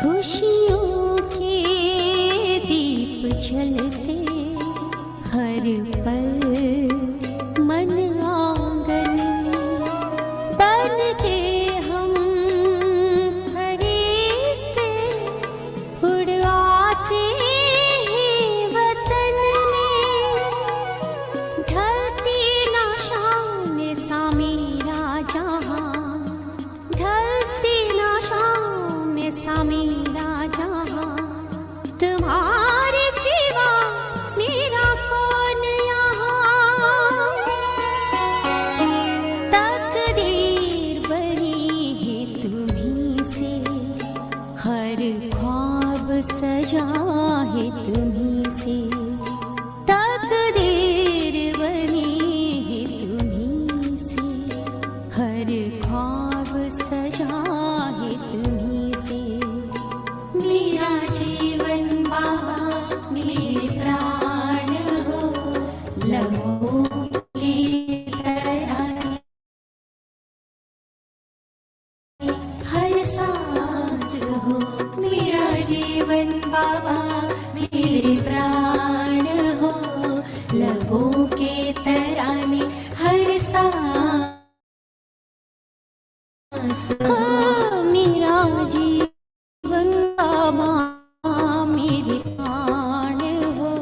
खुशियों के दीप जलते हर पल मन आंगन में बनते हम फरिश्ते उड़ आते हैं वतन में। ढलती ना शाम सा मेरा जहां, ढलती ना शाम सा मेरा जहां, तुम्हारे सिवा मेरा कौन यहाँ। तकदीर बनी है तुम्हीं से, हर ख्वाब सजा है तुम्हीं से। तकदीर बनी है तुम्हीं से, हर ख्वाब सजा है तुम्हीं से। मेरा जीवन बाबा मेरे प्राण हो, लबों की तरह हर सांस हो। मेरा जीवन बाबा मेरे प्राण हो, लबों के तराने हर सांस हो। मेरा जीवन बाबा मेरे प्राण हो,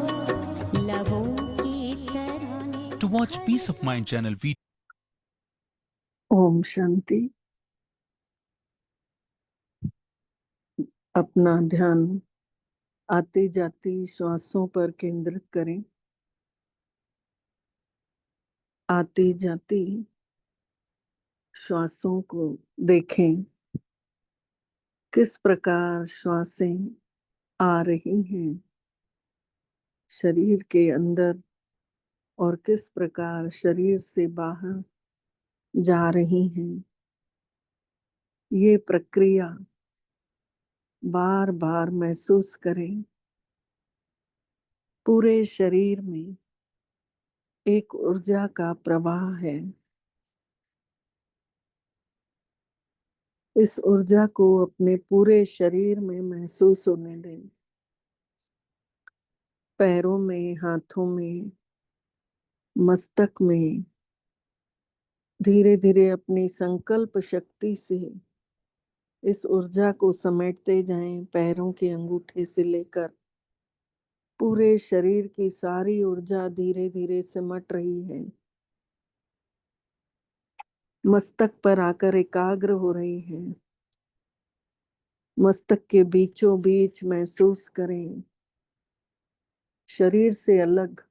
लबों के तराने। To watch Peace of Mind channel video. Om Shanti. अपना ध्यान आती जाती श्वासों पर केंद्रित करें। आती जाती श्वासों को देखें, किस प्रकार श्वासें आ रही हैं शरीर के अंदर और किस प्रकार शरीर से बाहर जा रही हैं। ये प्रक्रिया बार बार महसूस करें। पूरे शरीर में एक ऊर्जा का प्रवाह है। इस ऊर्जा को अपने पूरे शरीर में महसूस होने दें। पैरों में, हाथों में, मस्तक में। धीरे धीरे अपनी संकल्प शक्ति से इस ऊर्जा को समेटते जाएं। पैरों के अंगूठे से लेकर पूरे शरीर की सारी ऊर्जा धीरे धीरे सिमट रही है, मस्तक पर आकर एकाग्र हो रही है। मस्तक के बीचों बीच महसूस करें, शरीर से अलग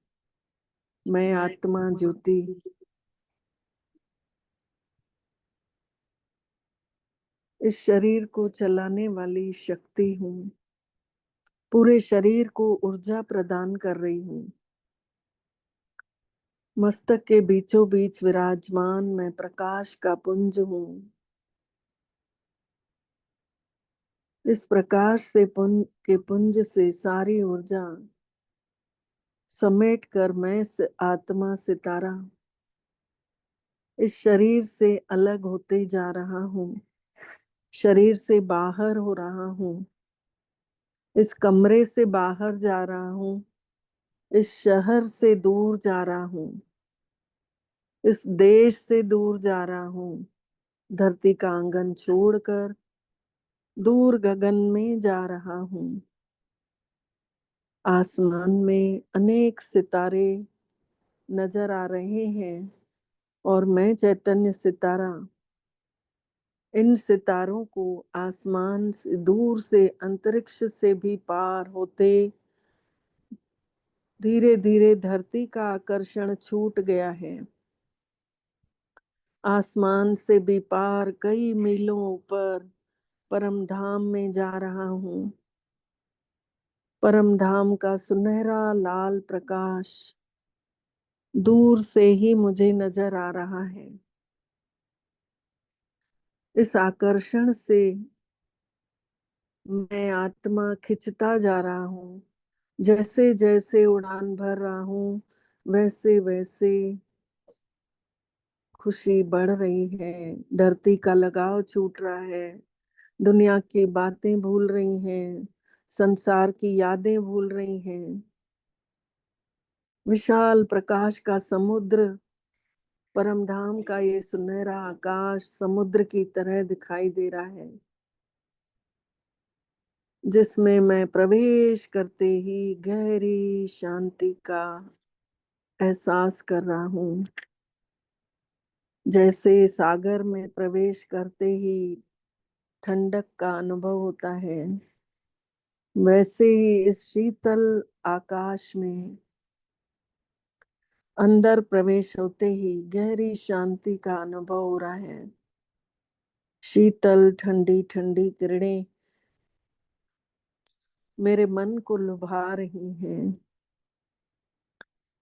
मैं आत्मा ज्योति इस शरीर को चलाने वाली शक्ति हूँ। पूरे शरीर को ऊर्जा प्रदान कर रही हूँ। मस्तक के बीचों बीच विराजमान मैं प्रकाश का पुंज हूँ। इस प्रकाश से पुंज से सारी ऊर्जा समेट कर मैं आत्मा सितारा इस शरीर से अलग होते जा रहा हूँ। शरीर से बाहर हो रहा हूँ। इस कमरे से बाहर जा रहा हूँ। इस शहर से दूर जा रहा हूँ। इस देश से दूर जा रहा हूँ। धरती का आंगन छोड़कर दूर गगन में जा रहा हूँ। आसमान में अनेक सितारे नजर आ रहे हैं और मैं चैतन्य सितारा इन सितारों को आसमान से दूर से अंतरिक्ष से भी पार होते धीरे धीरे धरती का आकर्षण छूट गया है। आसमान से भी पार कई मीलों ऊपर परम धाम में जा रहा हूँ। परम धाम का सुनहरा लाल प्रकाश दूर से ही मुझे नजर आ रहा है। इस आकर्षण से मैं आत्मा खिंचता जा रहा हूँ। जैसे जैसे उड़ान भर रहा हूँ वैसे वैसे खुशी बढ़ रही है। धरती का लगाव छूट रहा है। दुनिया की बातें भूल रही हैं, संसार की यादें भूल रही हैं। विशाल प्रकाश का समुद्र, परम धाम का ये सुनहरा आकाश समुद्र की तरह दिखाई दे रहा है, जिसमें मैं प्रवेश करते ही गहरी शांति का एहसास कर रहा हूँ। जैसे सागर में प्रवेश करते ही ठंडक का अनुभव होता है, वैसे ही इस शीतल आकाश में अंदर प्रवेश होते ही गहरी शांति का अनुभव हो रहा है। शीतल ठंडी ठंडी किरणें मेरे मन को लुभा रही हैं,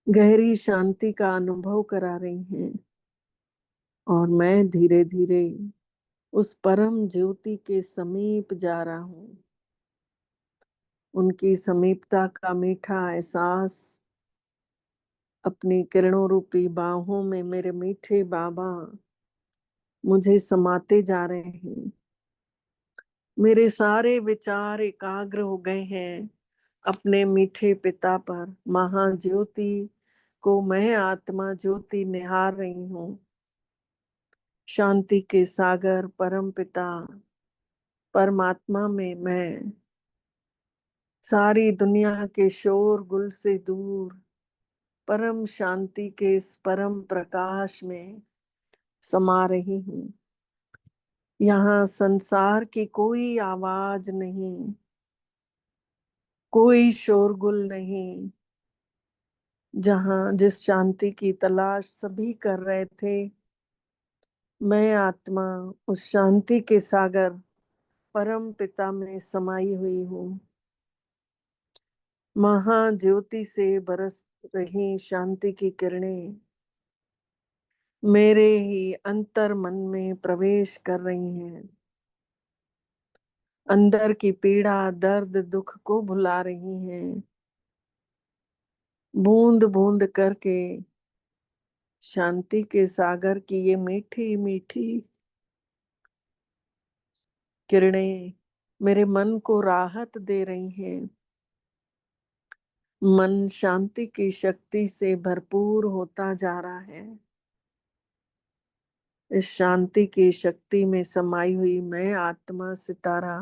गहरी शांति का अनुभव करा रही हैं, और मैं धीरे धीरे उस परम ज्योति के समीप जा रहा हूँ। उनकी समीपता का मीठा एहसास अपनी किरणों रूपी बाहों में मेरे मीठे बाबा मुझे समाते जा रहे हैं। मेरे सारे विचार एकाग्र हो गए हैं अपने मीठे पिता पर। महाज्योति को मैं आत्मा ज्योति निहार रही हूँ। शांति के सागर परम पिता परमात्मा में मैं सारी दुनिया के शोर गुल से दूर परम शांति के इस परम प्रकाश में समा रही हूँ। यहाँ संसार की कोई आवाज नहीं, कोई शोरगुल नहीं। जहाँ जिस शांति की तलाश सभी कर रहे थे, मैं आत्मा उस शांति के सागर परम पिता में समाई हुई हूँ। महाज्योति से बरस रही शांति की किरणें मेरे ही अंतर मन में प्रवेश कर रही हैं। अंदर की पीड़ा दर्द दुख को भुला रही हैं। बूंद बूंद करके शांति के सागर की ये मीठी मीठी किरणें मेरे मन को राहत दे रही हैं। मन शांति की शक्ति से भरपूर होता जा रहा है। इस शांति की शक्ति में समाई हुई मैं आत्मा सितारा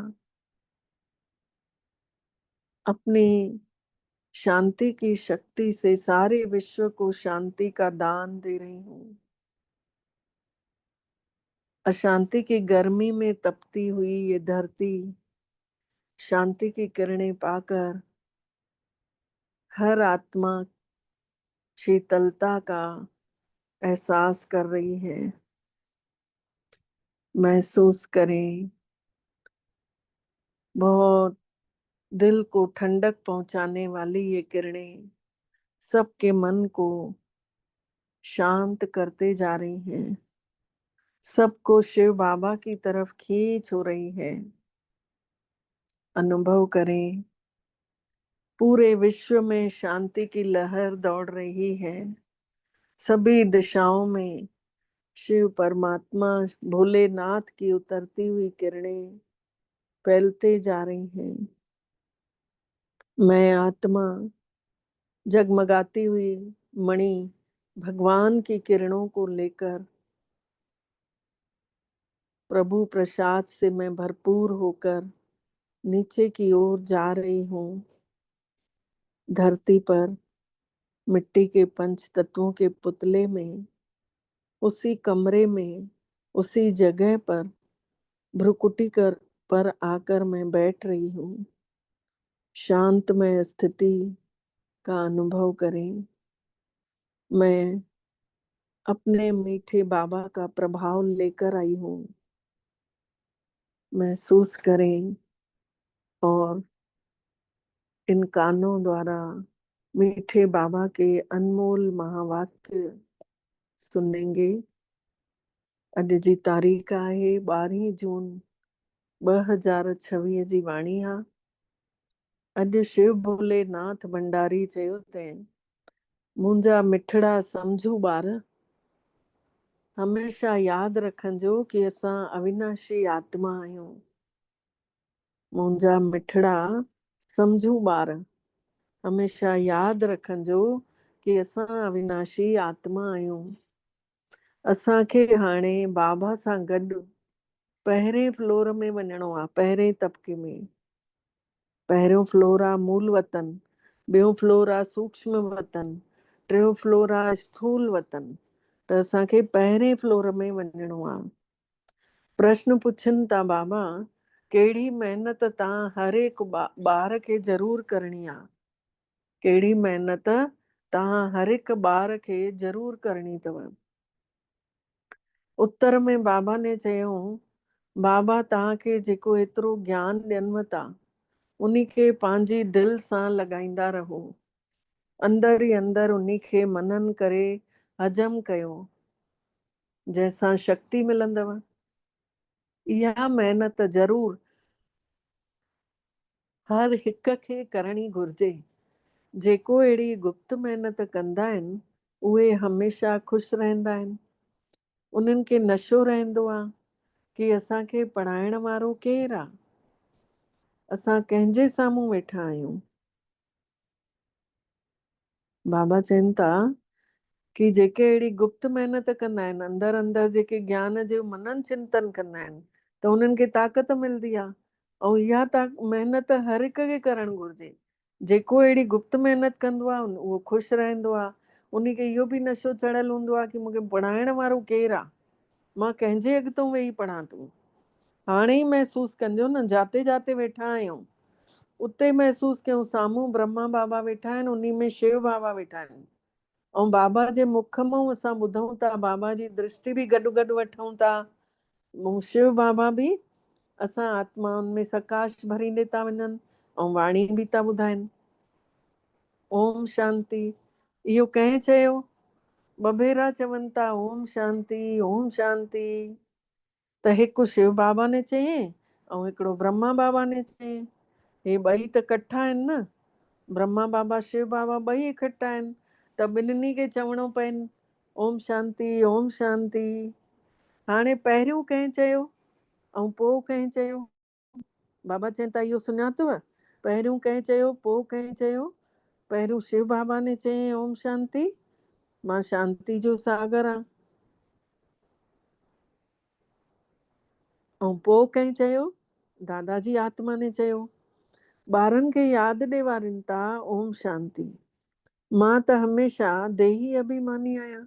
अपनी शांति की शक्ति से सारे विश्व को शांति का दान दे रही हूँ। अशांति की गर्मी में तपती हुई ये धरती शांति की किरणें पाकर हर आत्मा शीतलता का एहसास कर रही है। महसूस करें, बहुत दिल को ठंडक पहुंचाने वाली ये किरणें सबके मन को शांत करते जा रही हैं, सबको शिव बाबा की तरफ खींच हो रही है। अनुभव करें, पूरे विश्व में शांति की लहर दौड़ रही है। सभी दिशाओं में शिव परमात्मा भोलेनाथ की उतरती हुई किरणें फैलते जा रही हैं। मैं आत्मा जगमगाती हुई मणि भगवान की किरणों को लेकर प्रभु प्रसाद से मैं भरपूर होकर नीचे की ओर जा रही हूँ। धरती पर मिट्टी के पंच तत्वों के पुतले में, उसी कमरे में, उसी जगह पर भ्रुकुटी कर पर आकर मैं बैठ रही हूँ। शांतमय स्थिति का अनुभव करें। मैं अपने मीठे बाबा का प्रभाव लेकर आई हूँ। महसूस करें और इन कानों द्वारा मीठे बाबा के अनमोल महावाक्य सुनेंगे। अॼु जी तारीख़ आहे 12 जून 2026 जी वाणी आहे। अॼु शिव भोलेनाथ भंडारी चयो तंहिं, मुंहिंजा मिठड़ा सम्झू ॿार, हमेशा यादि रखंजो कि असां अविनाशी आत्मा आहियूं। मुंहिंजा मिठड़ा समझू ॿार, हमेशा यादि रखंजो कि असां अविनाशी आत्मा आहियूं। असांखे हाणे बाबा सां गॾु पहिरें फ्लोर में वञिणो आहे, पहिरें तबके में। पहिरियों फ्लोर आहे मूल वतन, ॿियों फ्लोर आहे सूक्ष्म वतन, टियों फ्लोर आहे स्थूल वतन। त असांखे पहिरें फ्लोर में वञिणो आहे। प्रश्न पुछनि था बाबा, कहिड़ी महिनत तव्हां हर हिकु ॿार खे ज़रूर करणी आहे? कहिड़ी महिनत तव्हां हर हिकु ॿार खे ज़रूर करणी अथव? उत्तर में बाबा ने चयो, बाबा तव्हांखे जेको एतिरो ज्ञान ॾियनि था उन्ही खे पंहिंजी दिलि सां लॻाईंदा रहो, अंदर ई अंदर उन्ही खे मनन करे हजम कयो, जंहिंसां शक्ति मिलंदव। इहा महिनत ज़रूर हर हिक खे करणी घुर्जे। जेको अहिड़ी गुप्त महिनत कंदा आहिनि उहे हमेशा ख़ुशि रहंदा आहिनि। उन्हनि खे नशो रहंदो आहे कि असांखे पढ़ाइण वारो केरु आहे, असां कंहिंजे साम्हूं वेठा आहियूं। बाबा चवनि था कि जेके अहिड़ी गुप्त महिनत कंदा आहिनि, अंदर अंदर जेके ज्ञान जो मनन चिंतन कंदा आहिनि, त उन्हनि खे ताक़त मिलंदी आहे। ऐं इहा महिनत हर हिक खे करणु घुर्जे। जेको अहिड़ी गुप्त महिनत कंदो आहे उहो ख़ुशि रहंदो आहे। उन खे इहो बि नशो चढ़ियल हूंदो आहे कि मूंखे पढ़ाइण वारो केरु आहे, मां कंहिंजे अॻितो वेही पढ़ां थो। हाणे ई महसूसु कंदो न, जाते जाते वेठा आहियूं उते महसूसु कयूं साम्हूं ब्रह्मा बाबा वेठा आहिनि, उन्ही में शिव बाबा वेठा आहिनि। ऐं बाबा जे मुख मां असां ॿुधूं था, बाबा जी दृष्टि बि गॾु गॾु वठूं था। शिव बाबा बि असां आत्माउनि में सकाश भरींदे था वञनि ऐं वाणी बि था ॿुधाइनि। ओम शांति। इहो कंहिं चयो? ॿ भेरा चवनि था ओम शांति ओम शांति। त हिकु शिव बाबा ने चयईं ऐं हिकिड़ो ब्रह्मा बाबा ने चयईं। हे ॿई त इकट्ठा आहिनि न, ब्रह्मा बाबा शिव बाबा ॿई इकट्ठा आहिनि, त ॿिन्हिनि खे चवणो पवनि ओम शांति ओम शांति। हाणे पहिरियों कंहिं चयो ऐं पोइ कंहिं चयो? बाबा चवनि था इहो सुञातव? पहिरियों कंहिं चयो, पोइ कंहिं चयो? पहिरियों शिव बाबा ने चयईं ओम शांति, मां शांति जो सागर आहियां। ऐं पोइ कंहिं चयो? दादाजी आत्मा ने चयो। ॿारनि खे यादि ॾिवारीनि था ओम शांति। मां त हमेशा देही अभिमानी आहियां।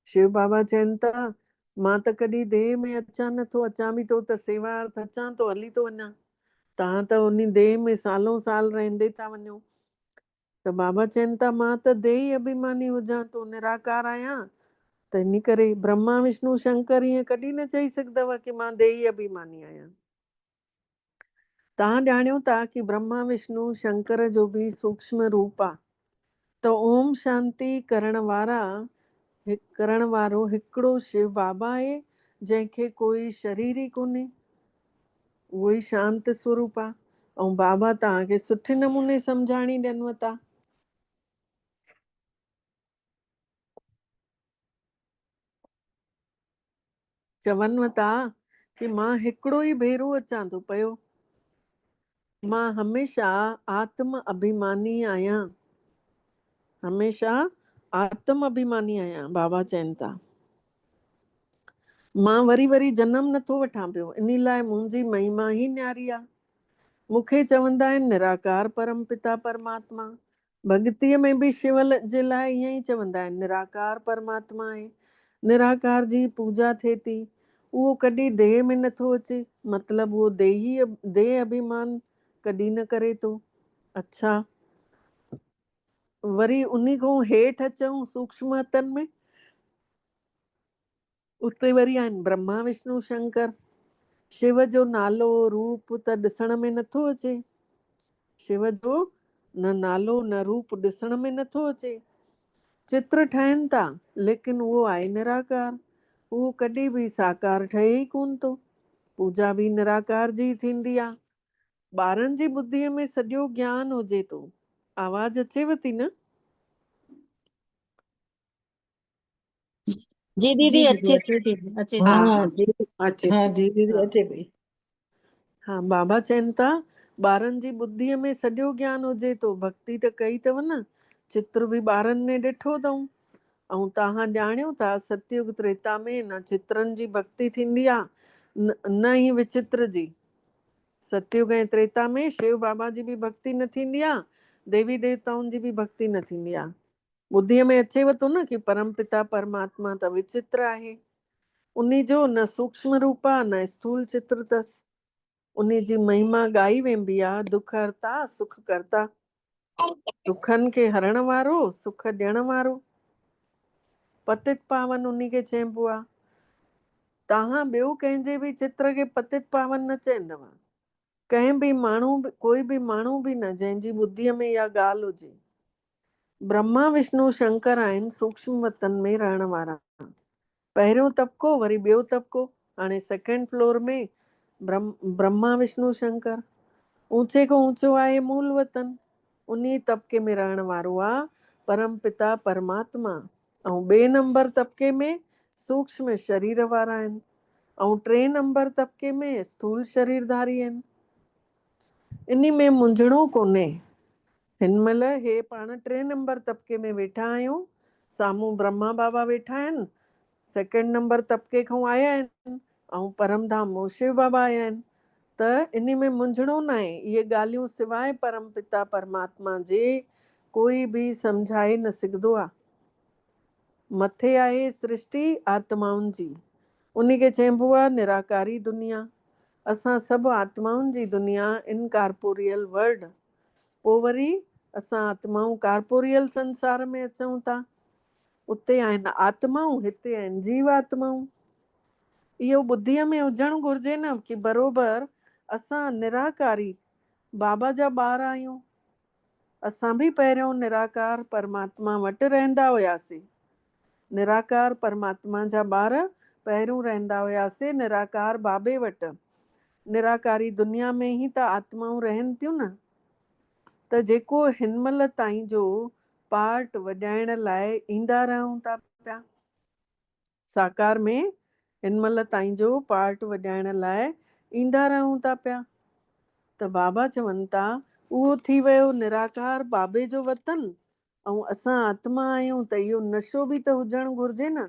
शिव बाबा चवनि था मां त कॾहिं देह में अचां नथो, अचां बि थो त सेवा अर्थ अचां थो, हली थो वञा। तव्हां त उन देह में सालों साल रहंदे था वञो। त बाबा चवनि था मां त देही अभिमानी हुजां थो, निराकार आहियां। त इन करे ब्रह्मा विष्णु शंकर ईअं कॾहिं न चई सघंदव कि मां देही अभिमानी आहियां। तव्हां ॼाणियो था कि ब्रह्मा विष्णु शंकर जो बि सूक्ष्म रूप आहे। त ओम शांति करण वारो हिकिड़ो शिव बाबा आहे, जंहिंखे कोई शरीर ई कोन्हे। उहो ई शांत स्वरूप आहे। ऐं बाबा तव्हांखे सुठे नमूने सम्झाणी ॾियनि था। चवनि था कि मां हिकिड़ो ई भेरो अचां थो पियो, मां हमेशा आत्म अभिमानी आहियां। हमेशा आत्म अभिमानी आहियां। बाबा चवनि था मां वरी वरी जनम नथो वठां पियो, इन लाइ मुंहिंजी महिमा ई न्यारी आहे। मूंखे चवंदा आहिनि निराकार परम पिता परमात्मा। भॻतीअ में बि शिव जे लाइ ईअं ई चवंदा आहिनि, निराकार परमात्मा आहे। निराकार जी पूजा थिए थी, उहो कॾहिं देह में नथो अचे, मतिलबु उहो देह अभिमान कॾहिं न करे थो। अच्छा, वरी उन्ही खां हेठि अचूं सूक्ष्म तन में, उते वरी आहिनि ब्रह्मा विष्णु शंकर। शिव जो नालो रूप त ॾिसण में नथो अचे, शिव जो न नालो न रूप ॾिसण में नथो अचे। चित्र ठाहिनि था लेकिन उहो आहे निराकार, उहो कॾहिं बि साकार ठहे ई कोन थो। पूजा बि निराकार जी थींदी आहे। ॿारनि जी ॿुद्धीअ में सॼो ज्ञान हुजे थो। आवाज़ अचेव थी न? जी दीदी अचे अचे थी। अचे हा थी। हाँ जी अचे हाँ थी। जी दीदी हा अचे पई। हाँ, बाबा चवनि था ॿारनि जी ॿुद्धीअ में सॼो ज्ञान हुजे थो, भक्ति त कई अथव न, चित्र बि ॿारनि ने ॾिठो अथऊं। ऐं तव्हां ॼाणियो था सतयुग त्रेता में न चित्रनि जी भक्ति थींदी आहे, न ही विचित्र जी। सतयुग ऐं त्रेता में शिव बाबा जी बि भक्ति न थींदी आहे, देवी देवताउनि जी बि भक्ति न थींदी आहे। ॿुद्धीअ में अचेव थो न कि परम पिता परमात्मा त विचित्र आहे, उन्ही जो न सूक्ष्म रूप आहे न स्थूल चित्र अथसि। उन्ही जी महिमा ॻाई वेंदी आहे, दुख हरता सुख करता, दुखनि खे हरण वारो सुख ॾियण वारो, पतित पावन उन्ही खे चइबो आहे। तव्हां ॿियो कंहिंजे बि चित्र खे पतित पावन न चवंदव, कंहिं बि माण्हू, कोई बि माण्हू बि न जंहिंजी ॿुद्धीअ में इहा ॻाल्हि हुजे। ब्रह्मा विष्णु शंकर आहिनि सूक्ष्म वतन में रहण वारा, पहिरियों तबिको वरी ॿियो तबिको, हाणे सेकेंड फ्लोर में ब्रह्मा विष्णु शंकर, ऊंचे खां ऊंचो आहे मूल वतन, उन्ही तबिके में रहण वारो आहे परम पिता परमात्मा। ऐं ॿिए नंबर तबिके में सूक्ष्म शरीर वारा आहिनि, ऐं 3 नंबर तबिके में स्थूल शरीरधारी आहिनि। इन में मुंझणो कोन्हे। हिन महिल हे पाण 3 नंबर तबिके में वेठा आहियूं, साम्हूं ब्रह्मा बाबा वेठा आहिनि, सेकेंड नंबर तबिके खां आया आहिनि, ऐं परमधाम मों शिव बाबा आया आहिनि। त इन में मुंझणो न आहे। इहे ॻाल्हियूं सिवाय परम पिता परमात्मा जे कोई बि सम्झाए न सघंदो आहे। मथे आहे सृष्टि आत्माउनि जी, उन खे चइबो आहे निराकारी दुनिया। असां सभु आत्माउनि जी दुनिया, इनकॉर्पोरियल वर्ल्ड। पोइ वरी असां आत्माऊं कॉर्पोरियल संसार में अचूं था, उते आहिनि आत्माऊं, हिते आहिनि जीव आत्माऊं। इहो ॿुद्धीअ में हुजणु घुरिजे न कि बरोबर असां निराकारी बाबा जा ॿार आहियूं। असां बि पहिरियों निराकार परमात्मा वटि रहंदा हुआसीं। निराकार परमात्मा जा ॿार पहिरियों रहंदा हुआसीं निराकार बाबे वटि। निराकारी दुनिया में ही त आत्माऊं रहनि थियूं न। त जेको हिन महिल ताईं जो पार्ट वॼाइण लाइ ईंदा रहूं था पिया, साकार में हिन महिल ताईं जो पार्ट वॼाइण लाइ ईंदा रहूं था पिया, त बाबा चवनि था उहो थी वियो निराकार बाबे जो वतन। ऐं असां आत्मा आहियूं त इहो नशो बि त हुजणु घुरिजे न,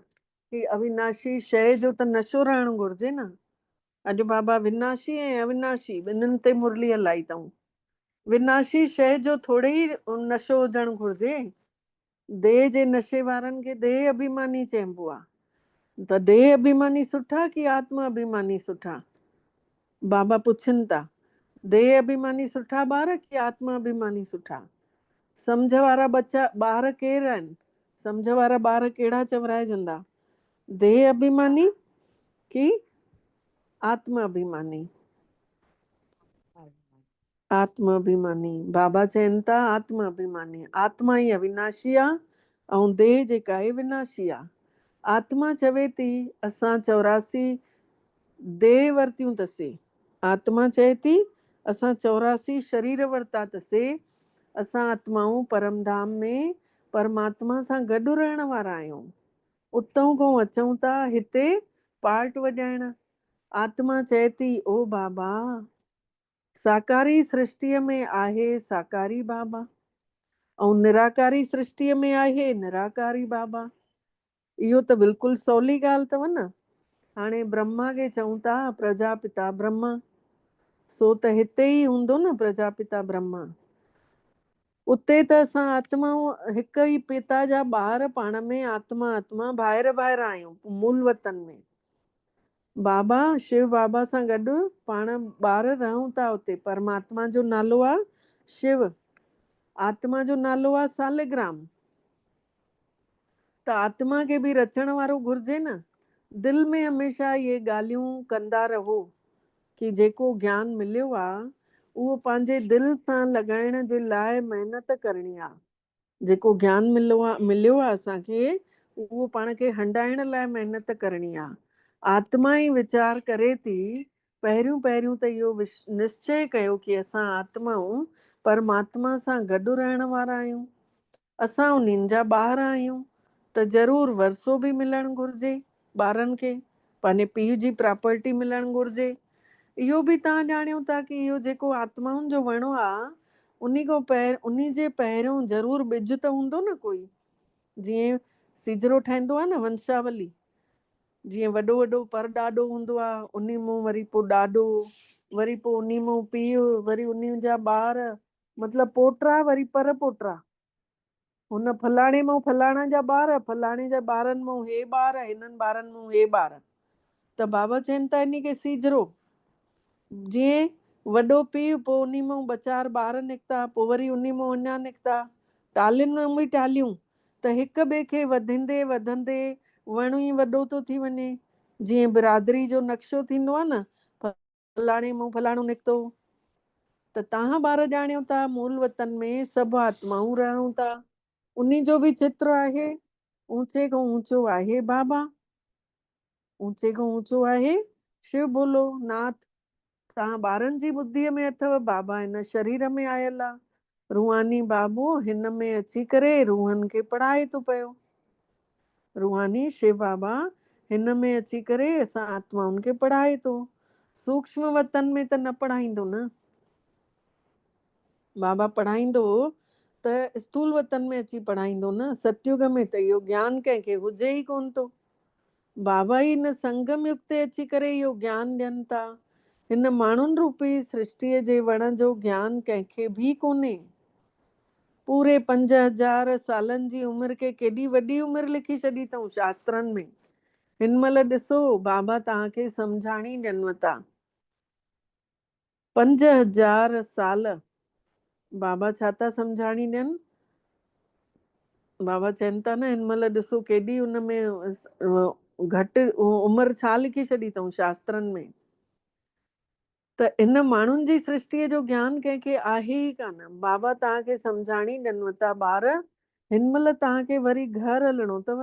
कि अविनाशी शइ जो त नशो रहणु घुरिजे न। अॼु बाबा विनाशी ऐं अविनाशी ॿिन्हिनि ते मुरली हलाई अथऊं। विनाशी शइ जो थोरे ई नशो हुजणु घुरिजे। देह जे नशे वारनि खे देह अभिमानी चइबो आहे। त देह अभिमानी सुठा कि आत्मा अभिमानी सुठा? बाबा पुछनि था, देह अभिमानी सुठा ॿार कि आत्मा अभिमानी सुठा? सम्झ वारा ॿार केरु आहिनि? सम्झ वारा ॿार कहिड़ा चवराइजंदा? देह अभिमानी कि आत्मा अभिमानी? आत्मा अभिमानी। बाबा चवनि था आत्मा अभिमानी। आत्मा ई अविनाशी आहे ऐं देह जेका आहे विनाशी आहे। आत्मा चवे थी असां 84 देह वरतियूं अथसीं। आत्मा चए थी असां 84 शरीर वरिता अथसीं। असां आत्माऊं परमधाम में परमात्मा सां गॾु रहण वारा आहियूं। उतां खां अचूं था हिते पार्ट वॼाइण। आत्मा चए थी ओ बाबा, साकारी सृष्टिअ में आहे साकारी बाबा ऐं निराकारी सृष्टिअ में आहे निराकारी बाबा। इहो त बिल्कुलु सवली ॻाल्हि अथव न। हाणे ब्रह्मा खे चऊं था प्रजापिता ब्रह्मा, सो त हिते ई हूंदो न प्रजापिता ब्रह्मा। उते त असां आत्माऊं हिक ई पिता जा ॿार पाण में आत्मा आत्मा ॿाहिरि ॿाहिरि आहियूं मूल वतन में। बाबा शिव बाबा सां गॾु पाण ॿार रहूं था उते। परमात्मा जो नालो आहे शिव, आत्मा जो नालो आहे सालिग्राम। त आत्मा खे बि रचण वारो घुरिजे न। दिलि में हमेशह इहे ॻाल्हियूं कंदा रहो कि जेको ज्ञान मिलियो आहे उहो पंहिंजे दिलि सां लॻाइण जे लाइ महिनत करणी आहे। जेको ज्ञान मिलियो आहे असांखे उहो पाण खे हंडाइण लाइ महिनत करणी आहे। आत्मा ई वीचार करे थी, पहिरियों त इहो निश्चय कयो कि असां आत्माऊं परमात्मा सां गॾु रहण वारा आहियूं। असां उन्हनि जा ॿार आहियूं त ज़रूरु वरसो बि मिलणु घुरिजे ॿारनि खे, पंहिंजे पीउ जी प्रॉपर्टी मिलणु घुरिजे। इहो बि तव्हां ॼाणियो था कि इहो जेको आत्माउनि जो वणो आहे उन्ही जे पहिरियों ज़रूर ॿिज त हूंदो न कोई। जीअं सिजरो ठहींदो आहे न वंशावली, जीअं वॾो वॾो पर ॾाॾो हूंदो आहे, उन्ही मूं वरी पोइ ॾाॾो, वरी पोइ उन्ही मूं पीउ, वरी उन्ही जा ॿार, मतिलबु पोटा वरी पर पोटा, हुन फलाणे मूं फलाणा जा ॿार, फलाणे जा ॿारनि मूं हे ॿार, हिननि ॿारनि मूं हे ॿार। त बाबा चवनि था इन खे सिजरो। जीअं वॾो पीउ, पोइ उन्ही मूं ॿ चारि ॿार निकिता, पोइ वरी उन्ही मूं अञा निकिता, टालियुनि में बि टालियूं, त हिक ॿिए खे वधंदे वधंदे वणु ई वॾो थो थी वञे। जीअं बिरादरी जो नक्शो थींदो आहे न, फलाणे मूं फलाणो निकितो। त तव्हां ॿार ॼाणियो था मूल वतन में सभु आत्माऊं रहूं था, उन्ही जो बि चित्र आहे। ऊंचे खां ऊंचो आहे बाबा, ऊंचे खां ऊंचो आहे शिव भोलो नाथ। तव्हां ॿारनि जी ॿुद्धीअ में अथव बाबा हिन शरीर में आयल आहे, रूहानी बाबो हिन में अची करे रूहनि खे पढ़ाए थो पियो। रूहानी शिव बाबा हिन में अची करे असां आत्माउनि खे पढ़ाए थो। सूक्ष्म वतन में त न पढ़ाईंदो न बाबा, पढ़ाईंदो त स्थूल वतन में अची पढ़ाईंदो न। सतयुग में त इहो ज्ञान कंहिंखे हुजे ई कोन थो। बाबा ई हिन संगम युग ते अची करे इहो ज्ञान ॾियनि था। हिन माण्हुनि रूपी सृष्टिअ जे वण जो ज्ञान कंहिंखे बि कोन्हे। पूरे 5000 सालनि जी उमिरि खे केॾी वॾी उमिरि लिखी छॾी अथऊं शास्त्रनि में। हिन महिल ॾिसो बाबा तव्हांखे सम्झाणी ॾियनि था। 5000 साल बाबा छा था सम्झाणी ॾियनि। बाबा चवनि था न हिन महिल ॾिसो केॾी उन में घटि उमिरि छा लिखी छॾी अथऊं शास्त्रनि में। त इन माण्हुनि जी सृष्टिअ जो ज्ञान कंहिंखे आहे ई कान। बाबा तव्हांखे सम्झाणी ॾियनि था ॿार, हिन महिल तव्हांखे वरी घर हलणो अथव।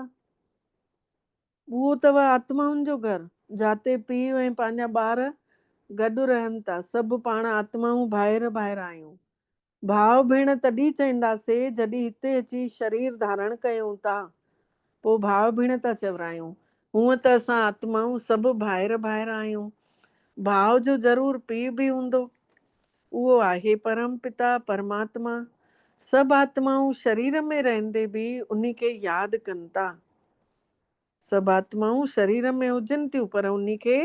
उहो अथव आत्माउनि जो घर, जाते पीउ ऐं पंहिंजा ॿार गॾु रहनि था। सभु पाण आत्माऊं ॿाहिरि ॿाहिरि आहियूं। भाउ भेण तॾहिं चवंदासीं जॾहिं हिते अची शरीर धारण कयूं था, पोइ भाउ भेण था चवरायूं। हूअं त असां आत्माऊं सभु ॿाहिरि ॿाहिरि आहियूं। भाउ जो ज़रूरु पीउ बि हूंदो, उहो आहे परम पिता परमात्मा। सभु आत्माऊं शरीर में रहंदे बि उन्ही खे यादि कनि था। सभु आत्माऊं शरीर में हुजनि थियूं पर उन्ही खे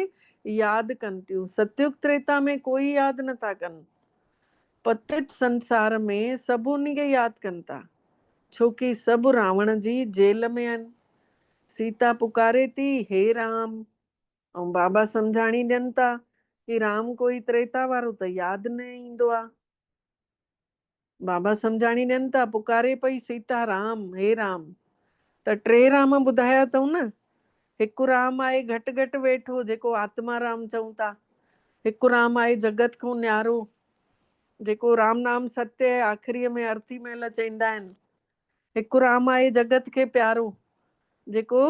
यादि कनि थियूं। सतयुग त्रेता में कोई यादि नथा कनि। पतित संसार में सभु उन्ही खे यादि कनि था, छोकी सभु रावण जी जेल में आहिनि। सीता पुकारे थी हे राम, ऐं बाबा सम्झाणी ॾियनि था कि राम कोई त्रेता वारो त यादि न ईंदो आहे। बाबा सम्झाणी ॾियनि था, पुकारे पई सीता राम हे राम, त 3 राम ॿुधाया अथऊं न। हिकु राम आहे घटि घटि वेठो जेको आत्मा राम चऊं था। हिकु राम आहे जगत खां न्यारो, जेको राम नाम सत्य आहे, आख़िरीअ में अर्थी महिल चवंदा आहिनि। हिकु राम आहे जगत खे प्यारो, जेको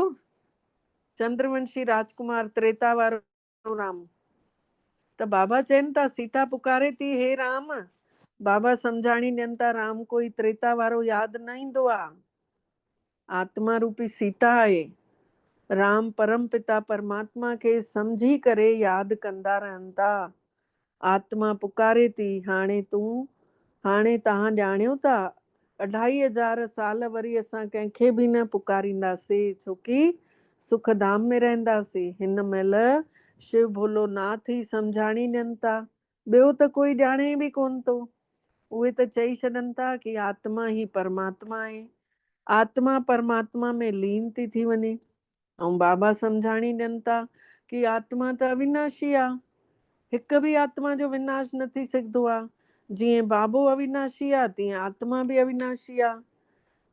चंद्रवंशी राजकुमार त्रेता वारो राम। त बाबा चवनि था सीता पुकारे थी हे राम, बाबा सम्झाणी ॾियनि था राम कोई त्रेता वारो यादि न ईंदो आहे। आत्मा रूपी सीता आहे। राम परम पिता परमात्मा खे सम्झी करे यादि कंदा रहनि था। आत्मा पुकारे थी हाणे तव्हां ॼाणियो था 2500 साल वरी असां कंहिंखे बि न पुकारींदासीं, छोकी सुखधाम में रहंदासीं। हिन महिल शिव भोलो नाथ ई सम्झाणी ॾियनि था, ॿियो त कोई ॼाणे बि कोन थो। उहे त चई छॾनि था कि आत्मा ही परमात्मा आहे। आत्मा परमात्मा में लीन थी वञे। ऐं बाबा सम्झाणी ॾियनि था कि आत्मा त अविनाशी आहे, हिकु बि आत्मा जो विनाश न थी सघंदो आहे। जीअं बाबो अविनाशी आहे तीअं आत्मा बि अविनाशी आहे।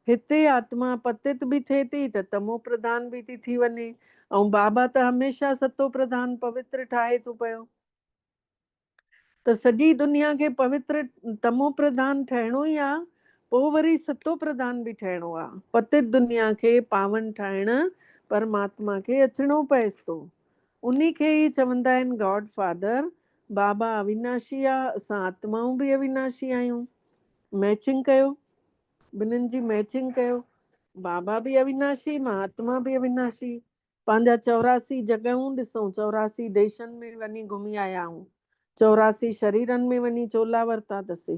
हिते आत्मा पतित बि थिए थी त तमो प्रधान बि थी वञे, ऐं बाबा त हमेशह सतो प्रधान पवित्र ठाहे थो पियो। त सॼी दुनिया खे पवित्र तमो प्रधान ठहिणो ई आहे, पोइ वरी सतो प्रधान बि ठहिणो आहे। पतित दुनिया खे पावन ठाहिण परमात्मा खे अचिणो पएसि थो। उन्ही खे ई चवंदा आहिनि गॉड फादर। बाबा अविनाशी आहे, असां आत्माऊं बि अविनाशी आहियूं। मैचिंग कयो, ॿिन्हिनि जी मैचिंग कयो। बाबा बि अविनाशी, मां आत्मा बि अविनाशी। पंहिंजा 84 जॻहियूं ॾिसूं, 84 देशनि में वञी घुमी आया आहियूं। 84 शरीरनि में वञी चोला वरिता अथसि,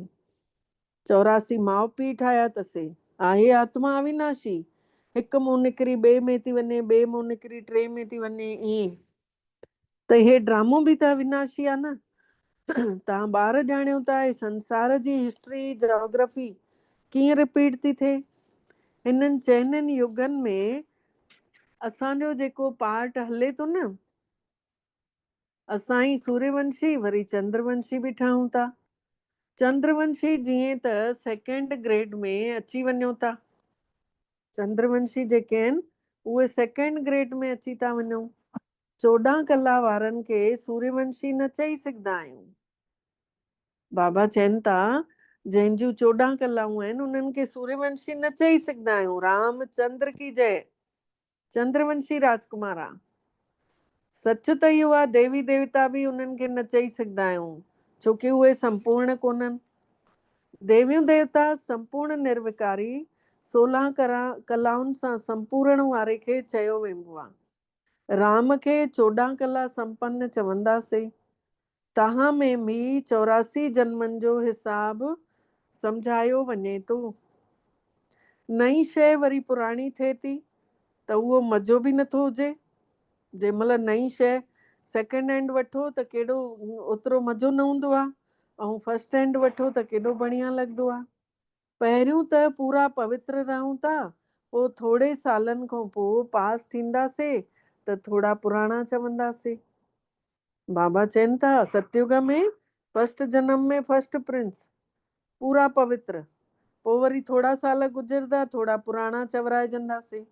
84 माउ पीउ ठाहिया अथसि। आहे आत्मा अविनाशी, हिक मुंहुं निकिरी ॿिए में थी वञे, ॿिए मुंहुं निकिरी टे में थी वञे, ईअं त हे ड्रामो बि त अविनाशी आहे न। तव्हां ॿार ॼाणियो था संसार जी हिस्ट्री जोग्राफी कीअं रिपीट थी थिए। हिननि चइनिनि युगनि में असांजो जेको पार्ट हले थो न, असां ई सूर्यवंशी वरी चंद्रवंशी बि ठहूं था। चंद्रवंशी जीअं त सेकेंड ग्रेड में अची वञो था, चंद्रवंशी जेके आहिनि उहे सेकेंड ग्रेड में अची था वञूं। 14 कला वारनि खे सूर्यवंशी न चई सघंदा आहियूं। बाबा चवनि था जंहिंजूं 14 कलाऊं आहिनि उन्हनि खे सूर्यवंशी न चई सघंदा आहियूं। रामचंद्र की जय। चंद्रवंशी राजकुमारा सच त इहो आहे, देवी देवता बि उन्हनि खे न चई सघंदा आहियूं, छोकी उहे संपूर्ण कोन्हनि। देवियूं देवता संपूर्ण निर्विकारी 16 कलाउनि सां संपूर्ण वारे खे चयो वेंदो आहे। राम खे 14 कला संपन्न चवंदासीं। तव्हां में बि 84 जन्मनि जो हिसाब सम्झायो वञे थो। नई शइ वरी पुराणी थिए थी त उहो मज़ो बि नथो हुजे। जंहिंमहिल नई शइ सेकेंड हैंड वठो त केॾो ओतिरो मज़ो न हूंदो आहे, ऐं फर्स्ट हैंड वठो त केॾो बढ़िया लॻंदो आहे। पहिरियों त पूरा पवित्र रहूं था, पोइ थोरे सालनि खां पोइ पास थींदासीं त थोरा पुराणा चवंदासीं। बाबा चवनि था सतयुग में फर्स्ट जन्म में फर्स्ट प्रिंस पूरा पवित्र, पोइ वरी थोरा साल गुज़रंदा थोरा पुराणा चवराइजंदासीं।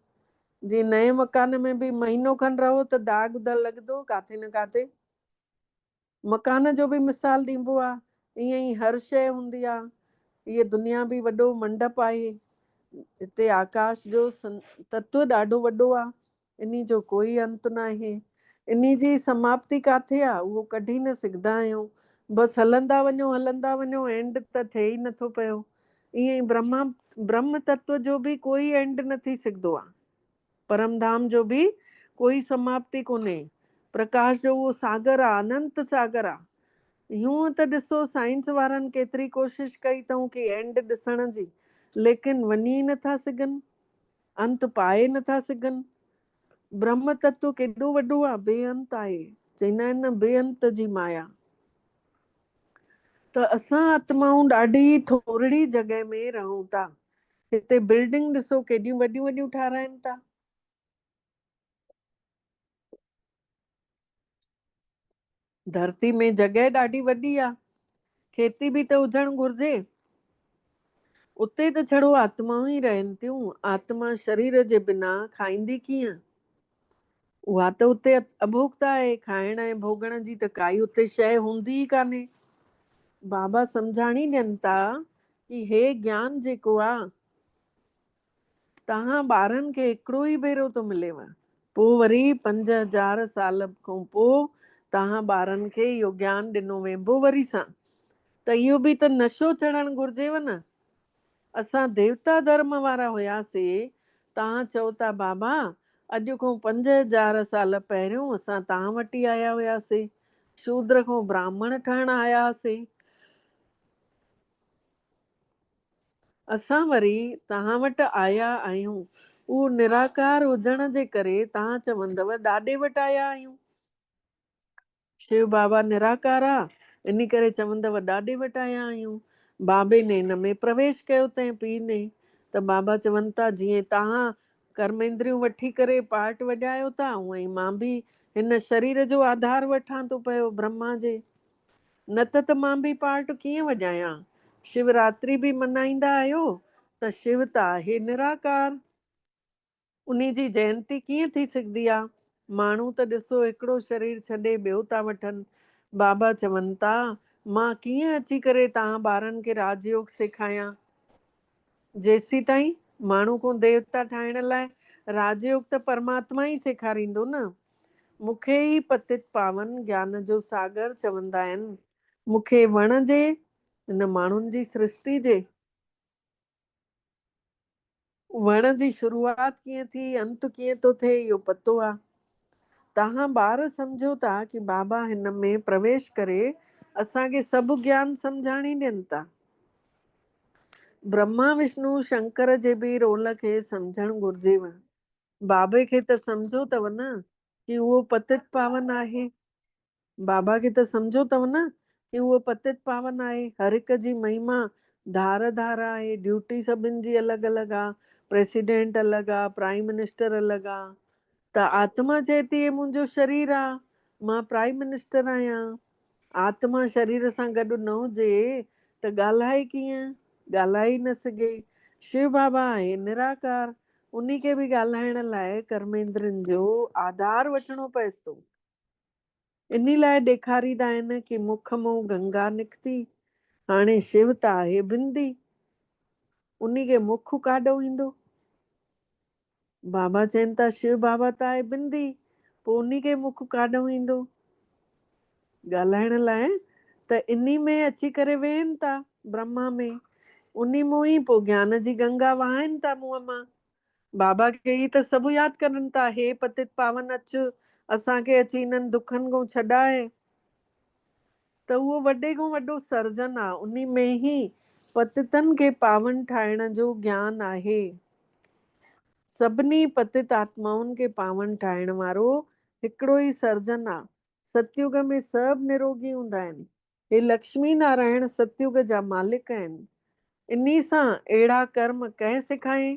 जीअं नए मकान में बि महीनो खनि रहो त दाग त लॻंदो काथे न काथे। मकान जो बि मिसाल ॾिबो आहे, ईअं ई हर शइ हूंदी आहे। इहे दुनिया बि वॾो मंडप आहे, हिते आकाश जो तत्व ॾाढो वॾो आहे, इन जो कोई अंत न आहे। इन जी समाप्ति काथे आहे उहो कढी न सघंदा आहियूं। बसि हलंदा वञो एंड त थिए ई नथो पियो। ईअं ई ब्रह्म तत्व जो बि कोई एंड न थी सघंदो आहे। परमधाम जो बि कोई समाप्ति कोन्हे। प्रकाश जो उहो सागर आहे, अनंत सागर आहे। यूं त ॾिसो साइंस वारनि केतिरी कोशिशि कई अथऊं कि एंड ॾिसण जी, लेकिन वञी नथा सघनि, अंत पाए नथा सघनि। ब्रह्म तत्व केॾो वॾो आहे, बेअंत आहे। चवंदा आहिनि न बेअंत जी माया। त असां आत्माऊं ॾाढी थोरी जॻह में रहूं था। हिते बिल्डिंग ॾिसो केॾियूं वॾियूं वॾियूं ठाराइनि था। धरती में जॻह ॾाढी वॾी आहे, खेती बि त हुजणु घुरिजे। उते त छड़ो आत्माऊं ई रहनि थियूं। आत्मा शरीर जे बिना खाईंदी कीअं? उहा त उते अभोक्ता आहे, खाइण ऐं भोगण जी त काई उते शइ हूंदी ई कान्हे। बाबा सम्झाणी ॾियनि था कि हे ज्ञान जेको आहे तव्हां ॿारनि खे हिकिड़ो ई भेरो थो मिलेव, पोइ वरी 5000 साल खां पोइ तव्हां ॿारनि खे इहो ज्ञान ॾिनो वेंदो वरी सां। त इहो बि त नशो चढ़णु घुरिजेव न। असां देवता धर्म वारा हुयासीं, तव्हां चओ था बाबा अॼु खां 5000 साल पहिरियों असां तव्हां वटि ई आया हुयासीं, शूद्र खां ब्राह्मण ठहण आया हुआसीं। असां वरी तव्हां वटि आया आहियूं, उहो निराकार हुजण जे करे तव्हां चवंदव ॾाॾे वटि आया आहियूं। शिव बाबा निराकार आहे, इन करे चवंदव ॾाॾे वटि आया आहियूं। बाबे ने हिन में प्रवेश कयो अथई, पीर ने। त बाबा चवनि था जीअं तव्हां कर्मेंद्रियूं वठी करे पार्ट वॼायो था, उअं ई मां बि हिन शरीर जो आधार वठां थो पियो ब्रह्मा जे। न त मां बि पार्ट कीअं वॼायां? शिवरात्रि बि मल्हाईंदा आहियो त शिव त आहे निराकार, उन जी जयंती कीअं थी सघंदी आहे? माण्हू त ॾिसो हिकिड़ो शरीर छॾे ॿियो था वठनि। बाबा चवनि था मां कीअं अची करे तव्हां ॿारनि खे राजयोग सेखारियां? जेसीं ताईं माण्हू को देवता ठाहिण लाइ राजयोग त परमात्मा ई सेखारींदो न। मूंखे ई पतित पावन ज्ञान जो सागर चवंदा आहिनि। मूंखे वणजे हिन माण्हुनि जी सृष्टि जे वण जी शुरूआत कीअं थी, अंत कीअं थो थिए, इहो पतो आहे। तव्हां ॿार सम्झो था कि बाबा हिन में प्रवेश करे असांखे सभु ज्ञान सम्झाणी ॾियनि था। ब्रह्मा विष्णु शंकर जे बि रोल खे सम्झणु घुर्जेव। बाबे खे त सम्झो अथव न कि उहो पतित पावन आहे। बाबा खे त सम्झो अथव न कि उहो पतित पावन आहे। हर हिक जी महिमा धार धार आहे। ड्यूटी सभिनि जी अलॻि अलॻि आहे। प्रेसिडेंट अलॻि आहे, प्राइम मिनिस्टर अलॻि आहे। त आत्मा चए थी मुंहिंजो शरीर आहे, मां प्राइम मिनिस्टर आहियां। आत्मा शरीर सां गॾु न हुजे त ॻाल्हाए कीअं? ॻाल्हाए न सघे। शिव बाबा आहे निराकार, उन्ही खे बि ॻाल्हाइण लाइ कर्मेंद्रनि जो आधार वठिणो पएसि थो। इन लाइ ॾेखारींदा आहिनि कि मुख मां गंगा निकिती, हाणे शिव त आहे बिंदी, उन्ही खे मुख काॾो ईंदो? बाबा चवनि था शिव बाबा त आहे बिंदी, पोइ उन्ही खे मुख काॾो ईंदो ॻाल्हाइण लाइ? त इन्ही में अची करे वेहनि था ब्रह्मा में, उन्ही मां ई पोइ ज्ञान जी गंगा वहाइनि था मुंहं मां। बाबा खे ई त सभु यादि करनि था, हे पतित पावन अचु, असांखे अची हिननि दुखनि खां छॾाए। त उहो वॾे खां वॾो सर्जन आहे। उन्ही में ई पतितनि खे पावन ठाहिण जो ज्ञान आहे। सभिनी पतित आत्माउनि खे पावन ठाहिण वारो हिकिड़ो ई सर्जन आहे। सतयुग में सभु निरोगी हूंदा आहिनि। हे लक्ष्मी नारायण सतयुग जा मालिक आहिनि। इन्ही सां अहिड़ा कर्म कंहिं सिखायईं?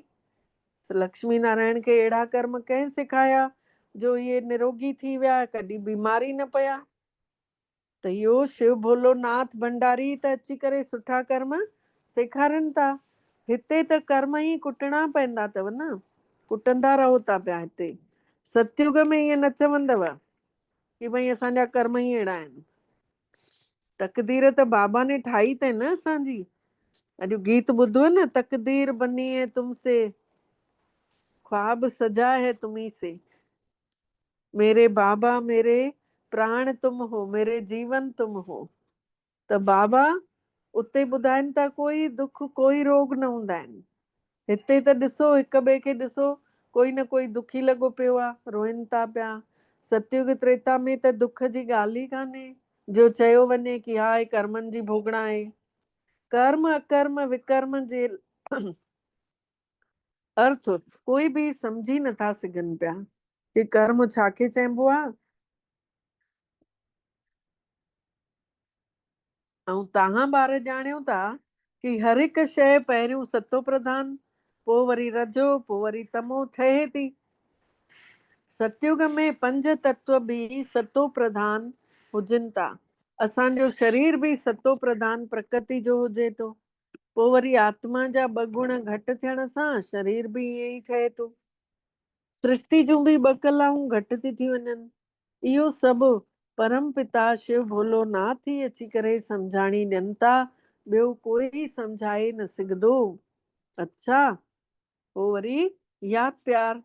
लक्ष्मी नारायण खे अहिड़ा कर्म कंहिं सिखाया जो इहे निरोगी थी विया, कॾहिं बीमारी न पिया? त इहो शिव भोलोनाथ भंडारी त अची करे सुठा कर्म सेखारनि था। हिते त कर्म ई कुटणा पवंदा अथव न, कुटंदा रहो था पिया हिते। सतयुग में ईअं न चवंदव कि भई असांजा कर्म ई अहिड़ा आहिनि। तकदीर त बाबा ने ठाही अथई न असांजी। अॼु गीत ॿुधो न, तकदीर बनी है तुमसे, ख्वाब सजा है तुम्ही से, मेरे बाबा मेरे प्राण तुम हो, मेरे जीवन तुम हो। त बाबा उते ॿुधाइनि था कोई दुख कोई रोग न हूंदा आहिनि। हिते त ॾिसो हिक ॿिए खे ॾिसो, कोई न कोई दुखी लॻो पियो आहे, रोइनि था पिया। सतयुग त्रेता में त दुख जी ॻाल्हि ई कान्हे जो चयो वञे कि हा कर्मनि जी भोगणा आहे। कर्म अकर्म विकर्म जे अर्थ कोई बि सम्झी नथा सघनि पिया कि कर्म छाखे चइबो आहे। ऐं तव्हां ॿार ॼाणियो था कि हर हिकु शइ पहिरियों सतो प्रधान, पोइ वरी रजो, पोइ वरी तमो ठहे थी। सतयुग में 5 तत्व बि सतो प्रधान हुजनि था। असांजो शरीर बि सतो प्रधान प्रकृति जो हुजे थो। पोइ वरी आत्मा जा 2 गुण घटि थियण सां शरीर बि ईअं ई ठहे थो। सृष्टि जूं बि 2 कलाऊं घटि थी थी वञनि। इहो सभु परम पिता शिव भोलोनाथ ही अची करे सम्झाणी ॾियनि था, ॿियो कोई सम्झाए न सघंदो। अच्छा, पोइ वरी यादि प्यार।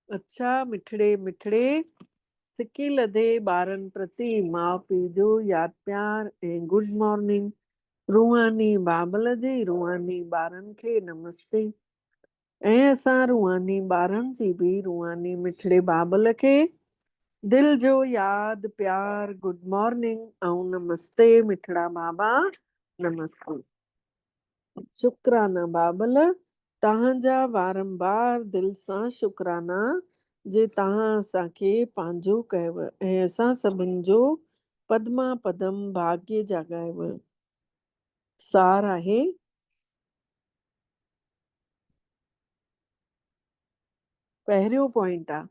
अच्छा मिठड़े मिठड़े सिकी लधे ॿारनि प्रति माउ पीउ जो यादि प्यार ऐं गुड मॉर्निंग। रूहानी बाबल जी रूहानी ॿारनि खे नमस्ते। ऐं असां रूहानी ॿारनि जी बि रूहानी मिठड़े बाबल खे दिल जो यादि प्यार गुड मॉर्निंग ऐं नमस्ते मिठड़ा बाबा नमस्ते। शुक्राना बाबल, तव्हांजा वारंबार दिल सां शुक्राना जे तव्हां असांखे पंहिंजो कयव ऐं असां सभिनि जो पदमा पदम भाग्य जाॻायव। सार आहे पहिरियों पॉइंट आहे,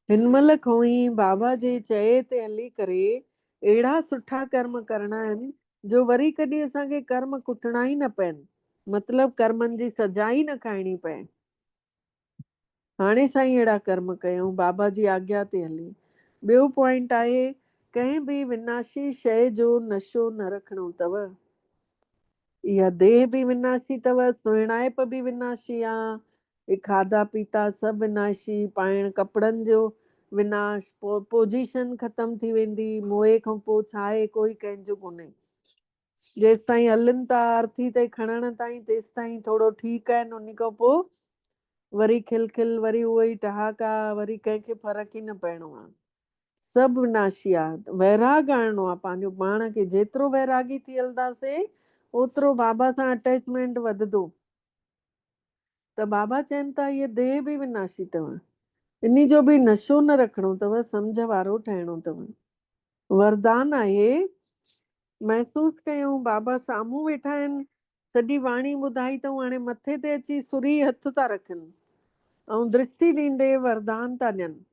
हिनमहिल खां ई बाबा जे चए ते हली करे अहिड़ा सुठा कर्म करणा आहिनि जो वरी कॾहिं असांखे कर्म कुटणा ई न पइनि, मतिलबु कर्मनि जी सजा ई न खाइणी पए। हाणे साईं अहिड़ा कर्म कयूं बाबा जी आज्ञा ते हली। ॿियो पॉइंट आहे, कंहिं बि विनाशी शइ जो नशो न रखिणो अथव। इहा देह बि विनाशी अथव, सुहिणाइप बि विनाशी आहे, खाधा पीता सभु विनाशी, पाइण कपिड़नि जो विनाश, पोजीशन ख़तम थी वेंदी, मोए खां पोइ छा आहे कोई कंहिंजो कोन्हे। जेसि ताईं हलनि था अर्थी ताईं खणण ताईं तेसि ताईं थोरो ठीकु आहिनि, उन खां पोइ वरी खिल खिल, वरी उहो ई ठहाका, वरी कंहिंखे फ़र्क़ु ई न पइणो आहे। सभु विनाशी आहे। वैराग आणणो आहे पंहिंजो पाण खे। जेतिरो वैरागी थी हलंदासीं ओतिरो बाबा सां अटैचमेंट वधंदो। त बाबा चवनि था इहे देह बि विनाशी अथव, इन्ही जो बि नशो न रखिणो अथव, सम्झ वारो ठहिणो अथव। वरदान आहे, महसूस कयूं बाबा साम्हूं वेठा आहिनि, सॼी वाणी ॿुधाई अथऊं, हाणे मथे ते अची सुरी हथ था रखनि ऐं दृष्टि ॾींदे वरदान था ॾियनि।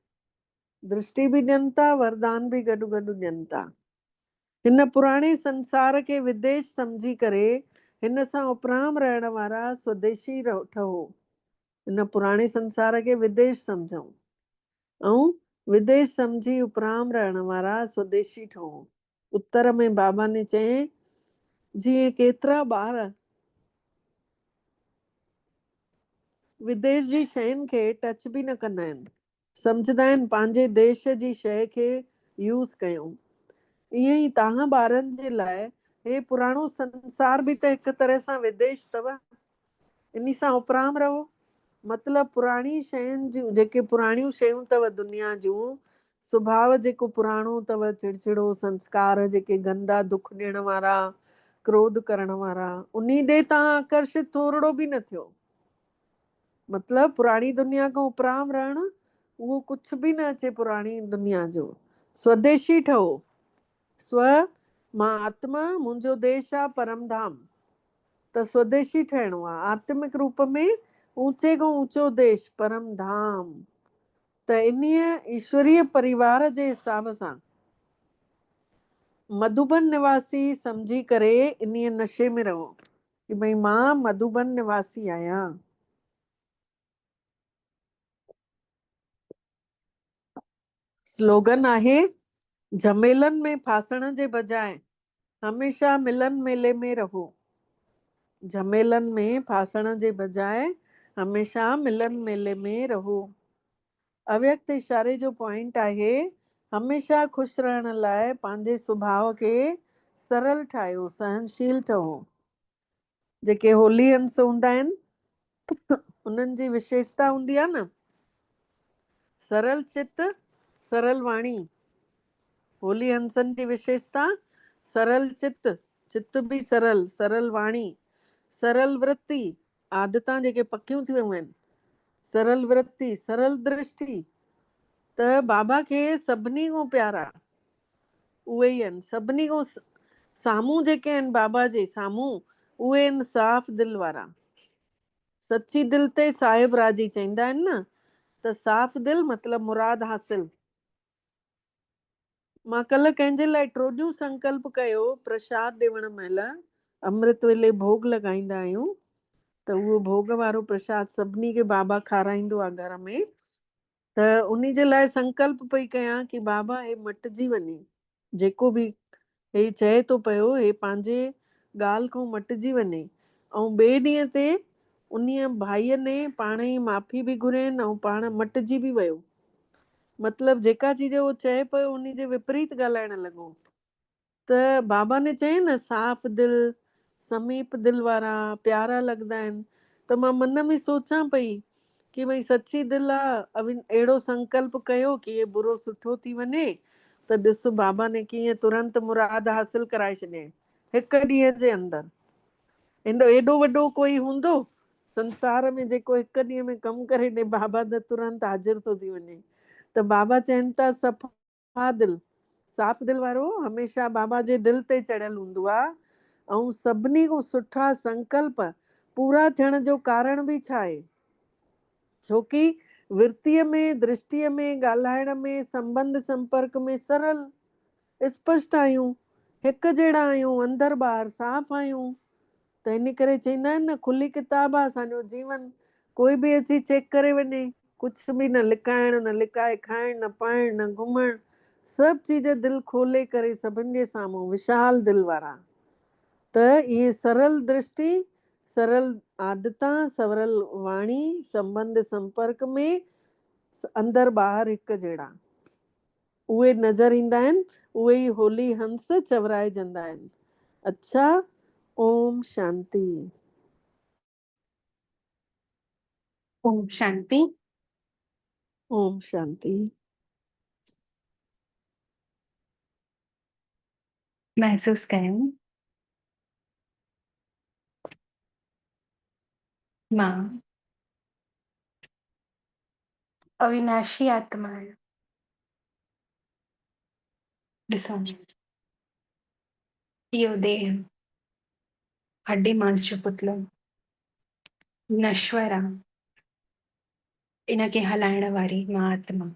दृष्टि बि ॾियनि था, वरदान बि गॾु गॾु ॾियनि था। हिन पुराणे संसार खे विदेश सम्झी करे हिन सां उपराम रहण वारा स्वदेशी ठहो। हिन पुराणे संसार खे विदेश सम्झूं ऐं विदेश सम्झी उपराम रहण वारा स्वदेशी ठहो। उत्तर में बाबा ने चई, जीअं केतिरा ॿार विदेश जी शयुनि खे टच बि न कंदा आहिनि, सम्झंदा आहिनि पंहिंजे देश जी शइ खे यूज़ कयूं। ईअं ई तव्हां ॿारनि जे लाइ हे पुराणो संसार बि त हिकु तरह सां विदेश अथव। इन सां उपराम रहो। मतिलबु पुराणी शयुनि जूं जेके पुराणियूं शयूं अथव दुनिया जूं, सुभाउ जेको पुराणो अथव, चिड़चिड़ो संस्कार, जेके गंदा दुख ॾियण वारा, क्रोध करण वारा, उन ॾे तव्हां आकर्षित थोरो बि न थियो। मतिलबु पुराणी दुनिया खां उपराम रहणु, उहो कुझु बि न अचे पुराणी दुनिया जो। स्वदेशी ठहो। स्व मां आत्मा, मुंहिंजो देश आहे परम धाम। त स्वदेशी ठहिणो आहे। आत्मिक रूप में ऊंचे खां ऊंचो देश परम धाम। त इन्हीअ ईश्वरीय परिवार जे हिसाब सां मधुबन निवासी सम्झी करे इन्हीअ नशे में रहो कि भई मां मधुबन निवासी आहियां। स्लोगन आहे, झमेलन में फासण जे बजाय हमेशा मिलन मेले में रहो। झमेलन में फासण जे बजाय हमेशा मिलन मेले में रहो। अव्यक्त इशारे जो पॉइंट आहे, हमेशा ख़ुशि रहण लाइ पंहिंजे सुभाउ खे सरल ठाहियो, सहनशील ठहो। जेके होली हंस हूंदा आहिनि उन्हनि जी विशेषता हूंदी आहे न, सरल चित सरल वाणी। होली हंसनि जी विशेषता सरल चित, चित बि सरल, सरल वाणी, सरल वृत्ति, आदतां जेके पकियूं थी वियूं आहिनि, सरल वृत्ति, सरल दृष्टि। त बाबा खे सभिनी खां प्यारा उहे ई आहिनि। सभिनी खां साम्हूं जेके आहिनि बाबा जे साम्हूं, उहे आहिनि साफ़ दिलि वारा। सची दिलि ते साहिब राजी चवंदा आहिनि न, त साफ़ दिलि मतिलबु मुराद हासिल। मां कल्ह कंहिंजे लाइ टियों संकल्प कयो, प्रसाद ॾियण महिल अमृत वेले भोग लॻाईंदा आहियूं, त उहो भोग वारो प्रसाद सभिनी खे बाबा खाराईंदो आहे घर में। त उन जे लाइ संकल्प पई कयां कि बाबा हे मटिजी वञे, जेको बि हे चए थो पियो हे पंहिंजे ॻाल्हि खां मटिजी वञे। ऐं ॿिए ॾींहं ते उन्हीअ भाईअ ने पाण ई माफ़ी बि घुरियनि ऐं पाण मटिजी बि वियो। मतिलबु जेका चीज उहो चए पियो उन जे विपरीत ॻाल्हाइण लॻो। त बाबा ने चई न, साफ़ दिलि, समीप दिलि वारा प्यारा लॻंदा आहिनि। त मां मन में सोचां पई कि भई सची दिलि आहे, अहिड़ो संकल्प कयो कि हे बुरो सुठो थी वञे, त ॾिस बाबा ने कीअं तुरंत मुराद हासिल कराए छॾियईं हिकु ॾींहं जे अंदरि। एॾो वॾो कोई हूंदो संसार में जेको हिकु ॾींहं में कमु करे ॾे, बाबा त तुरंत हाज़िर थो थी वञे। त बाबा चवनि था सफ़ा दिलि, साफ़ दिलि वारो हमेशा बाबा जे दिलि ते चढ़ियल हूंदो आहे। ऐं सभिनी खां सुठा संकल्प पूरा थियण जो कारण बि छा आहे? छोकी वृत्तीअ में, दृष्टिअ में, ॻाल्हाइण में, संबंध संपर्क में सरल स्पष्ट आहियूं, हिकु जहिड़ा आहियूं, अंदर ॿाहिरि साफ़ आहियूं। त इन करे चवंदा आहिनि न, खुली किताब आहे असांजो जीवन। कोई बि अची चेक करे वञे, कुझु बि न लिकाइण, न लिकाए खाइण, न पाइण, न घुमण, सभु चीज दिलि खोले करे सभिनि जे साम्हूं, विशाल दिलि वारा। त इहे सरल दृष्टि, सरल आदतां, सरल वाणी, संबंध संपर्क में अंदर ॿाहिरि हिकु जहिड़ा उहे नज़र ईंदा आहिनि। उहे ई होली हंस चवराइजंदा आहिनि। अच्छा, ओम शांति। ओम शांति। ओम शांति। महसूस कयूं मां अविनाशी आत्मा आहियां। ॾिसो, इहो देह हड्डी मांस जो पुतलो नश्वर आहे। इनखे हलाइण वारी मां आत्मा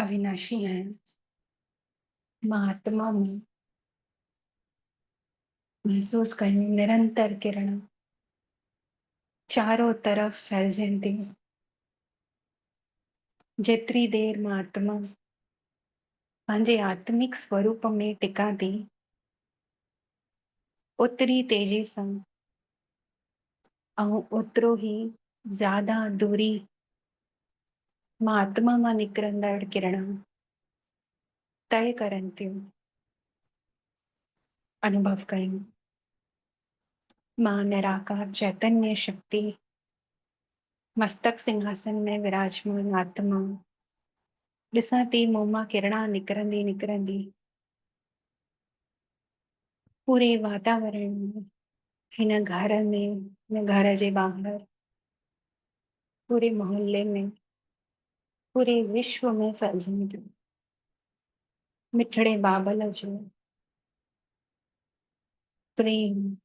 अविनाशी आहियां। मां आत्मा में महसूस कयूं निरंतर किरण चारों तरफ फैलजनि थी। जेतिरी देर मां आत्मा पंहिंजे आत्मिक स्वरूप में टिकां थी, ओतिरी तेजी सां ऐं ओतिरो ई ज्यादा दूरी मां आत्मा मां निकिरंदड़ किरण तय करनि थियूं। अनुभव कयूं मां निराकार चैतन्य शक्ति मस्तक सिंहासन में विराजमान आत्मा ॾिसां थी मुंह मां किरणा निकिरंदी निकिरंदी पूरे वातावरण में, हिन घर में, हिन घर जे ॿाहिरि, पूरे मोहल्ले में, पूरे विश्व में फैलजनि थियूं। मिठड़े बाबल जो प्रेम,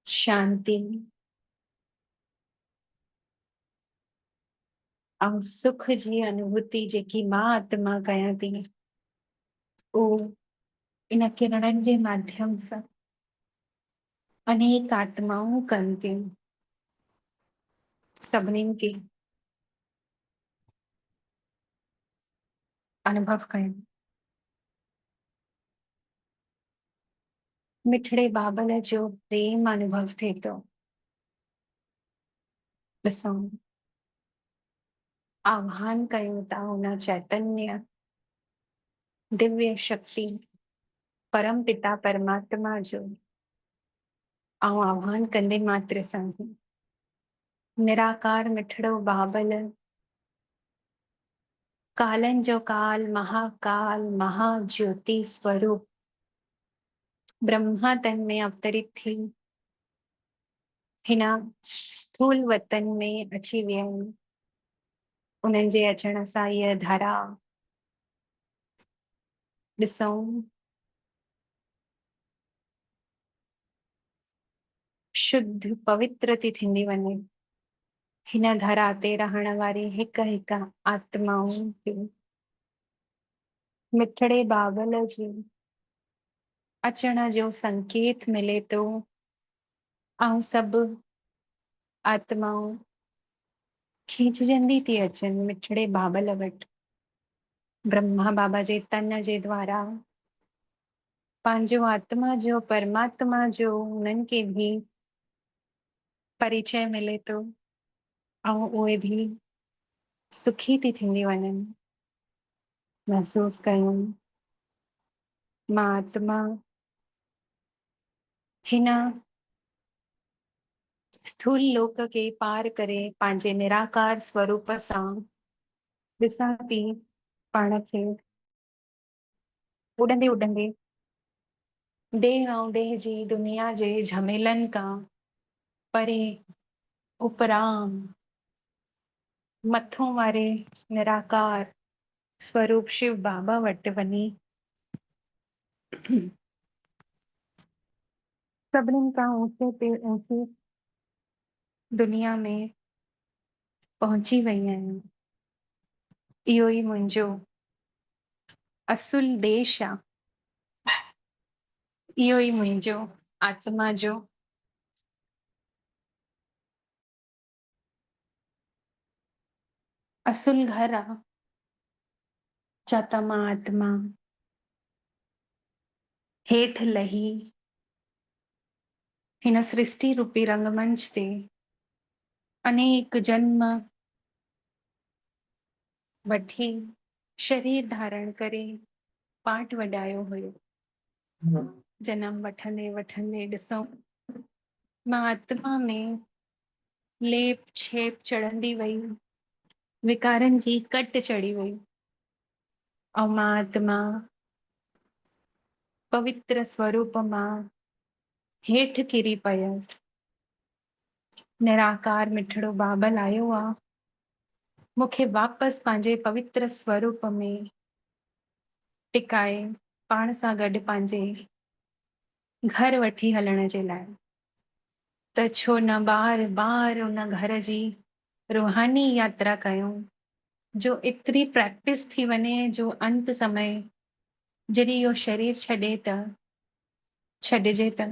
शांति ऐं सुख जी अनुभूति जेकी मां आत्मा कयां थी, उहो इन किरणनि जे माध्यम सां अनेक आत्माऊं कनि थियूं। सभिनीनि खे अनुभव कयूं मिठड़े बाबल जो प्रेम अनुभव थिए थो। ॾिसूं, आह्वान कयूं था उन चैतन्य दिव्य शक्ति परम पिता परमात्मा जो, ऐं आह्वान कंदे मात्र सां ही निराकार मिठड़ो बाबल कालन जो काल महाकाल महाज्योति स्वरूप ब्रह्मा तन में अवतरित थी हिन स्थूल वतन में अची विया आहिनि। उन्हनि जे अचण सां इहा धरा ॾिसूं शुद्ध पवित्र थी थींदी वञे। हिन धरा ते रहण वारी हिक हिक आत्माउनि खे मिठड़े बाबल जे अचण जो संकेत मिले थो ऐं सभु आत्माऊं खींचजंदी थी अचनि मिठड़े बाबल वटि। ब्रह्मा बाबा जे तन जे द्वारा पंहिंजो आत्मा जो परमात्मा जो उन्हनि खे भी परिचय मिले थो ऐं उहे भी सुखी थी थींदी वञनि। महसूस कयूं मां आत्मा हिन स्थूल लोक के पार करे पंहिंजे निराकार स्वरूप सां ॾिसां थी पाण खे उॾंदे उॾंदे देह ऐं देह जी दुनिया जे झमेलनि खां परे उपराम मथों वारे निराकार स्वरूप शिव बाबा वटि वञी सभिनीनि खां ऊंचे ते ऊंची दुनिया में पहुची वई आहियां। इहो ई मुंहिंजो असुल देश आहे। इहो ई मुंहिंजो आत्मा जो असुल घर आहे। जितां मां आत्मा हेठि लही हिन सृष्टि रूपी रंगमंच ते अनेक जन्म वठी शरीर धारण करे पाठ वॼायो हुयो। जन्म वठंदे वठंदे ॾिसूं मां आत्मा में लेप छेप चढ़ंदी वई। विकारनि जी कट चढ़ी हुई ऐं मां आत्मा पवित्र स्वरूप मां हेठि किरी पयसि। निराकार मिठड़ो बाबल आयो आहे मूंखे वापसि पंहिंजे पवित्र स्वरूप में टिकाए पाण सां गॾु पंहिंजे घर वठी हलण जे लाइ। त छो न बार बार उन घर जी रूहानी यात्रा कयूं जो एतिरी प्रैक्टिस थी वञे जो अंत समय जॾहिं इहो शरीर छॾे त छॾिजे त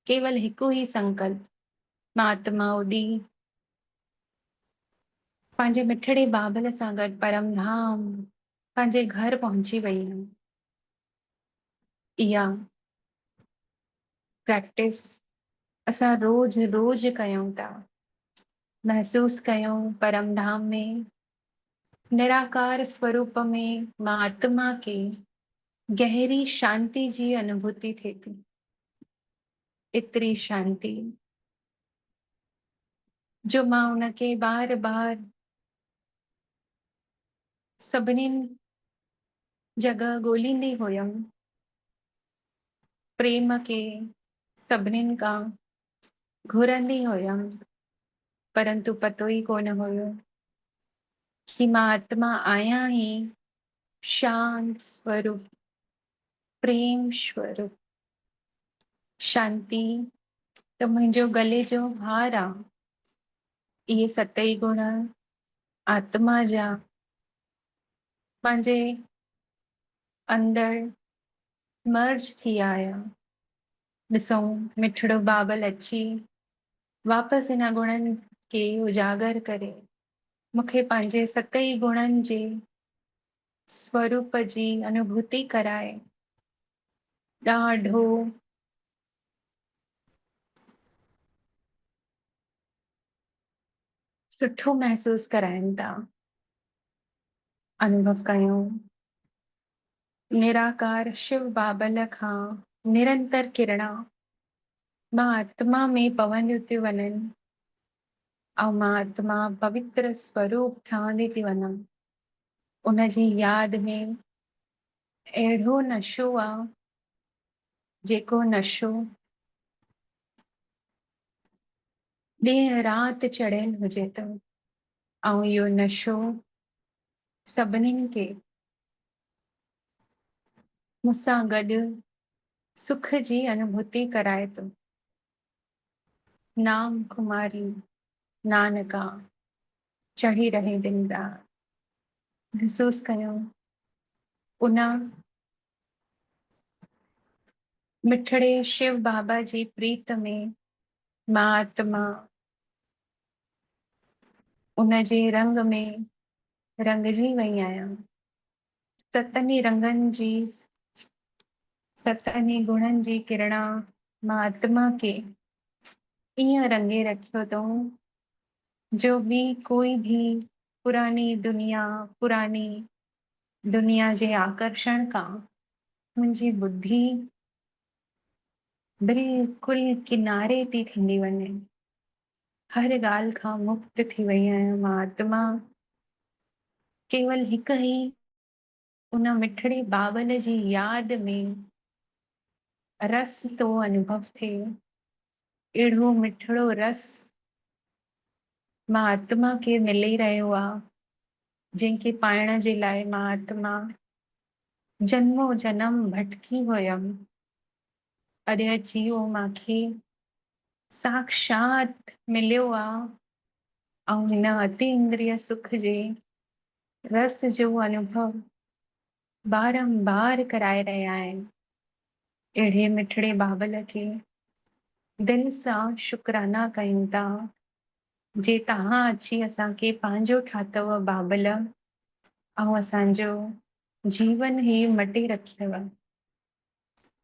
केवल हिकु ई संकल्प, मां आत्मा उॾी पंहिंजे मिठड़े बाबल सां गॾु परमधाम पंहिंजे घर पहुची वई हुयमि। इहा प्रैक्टिस असां रोज रोज कयूं था। महसूस कयूं परमधाम में निराकार स्वरूप में मां आत्मा खे गहरी शांति जी अनुभूति थिए थी। एतिरी शांति जो मां उनखे बार बार सभिनीनि जॻह ॻोल्हींदी हुयमि, प्रेम खे सभिनीनि खां घुरंदी हुयमि, परंतु पतो ई कोन हुयो कि मां आत्मा आहियां ई शांत स्वरूप, प्रेम स्वरूप, शांति त मुंहिंजो गले जो हार आहे। इहे सतई गुण आत्मा जा पंहिंजे अंदर मर्ज थी आया। ॾिसूं मिठड़ो बाबल अची वापसि इन गुणनि खे उजागर करे मूंखे पंहिंजे सतई गुणनि जे स्वरूप जी अनुभूति कराए ॾाढो सुठो महसूस कराइनि था। अनुभव कयूं निराकार शिव बाबल खां निरंतर किरणा मां आत्मा में पवंदियूं थी वञनि ऐं मां आत्मा पवित्र स्वरूप ठहंदी थी वञा। उन जी यादि में अहिड़ो नशो आहे जेको नशो ॾींहं राति चढ़ियल हुजे थो ऐं इहो नशो सभिनीनि खे मूंसां गॾु सुख जी अनुभूति कराए थो। नाम कुमारी नानका चढ़ी रहे दिन रात। महसूस कयूं उन मिठड़े शिव बाबा जी प्रीत में मां आत्मा उन जे रंग में रंगजी वई आहियां। सतनि रंगनि जी सतनि गुणनि जी किरणा मां आत्मा खे ईअं रंगे रखियो अथऊं जो ॿी कोई भी पुरानी दुनिया जे आकर्षण खां मुंहिंजी बुद्धि बिल्कुलु किनारे थी थींदी वञे। हर ॻाल्हि खां मुक्त थी वई आहियां। मां आत्मा केवल हिकु ई उन मिठड़े बाबल जी यादि में रस तो अनुभव थिए। अहिड़ो मिठड़ो रस मां आत्मा खे मिली रहियो आहे जंहिंखे पाइण जे लाइ मां आत्मा जन्मो जन्म भटकी हुयमि। अॼु अची उहो मूंखे साक्षात मिलियो आहे ऐं हिन अति इंद्रिय सुख जे रस जो अनुभव बारंबार कराए रहिया आहिनि। अहिड़े मिठड़े बाबल खे दिलि सां शुकराना कयूं था जे तव्हां अची असांखे पंहिंजो ठातव बाबल ऐं असांजो जीवन ई मटे रखियव।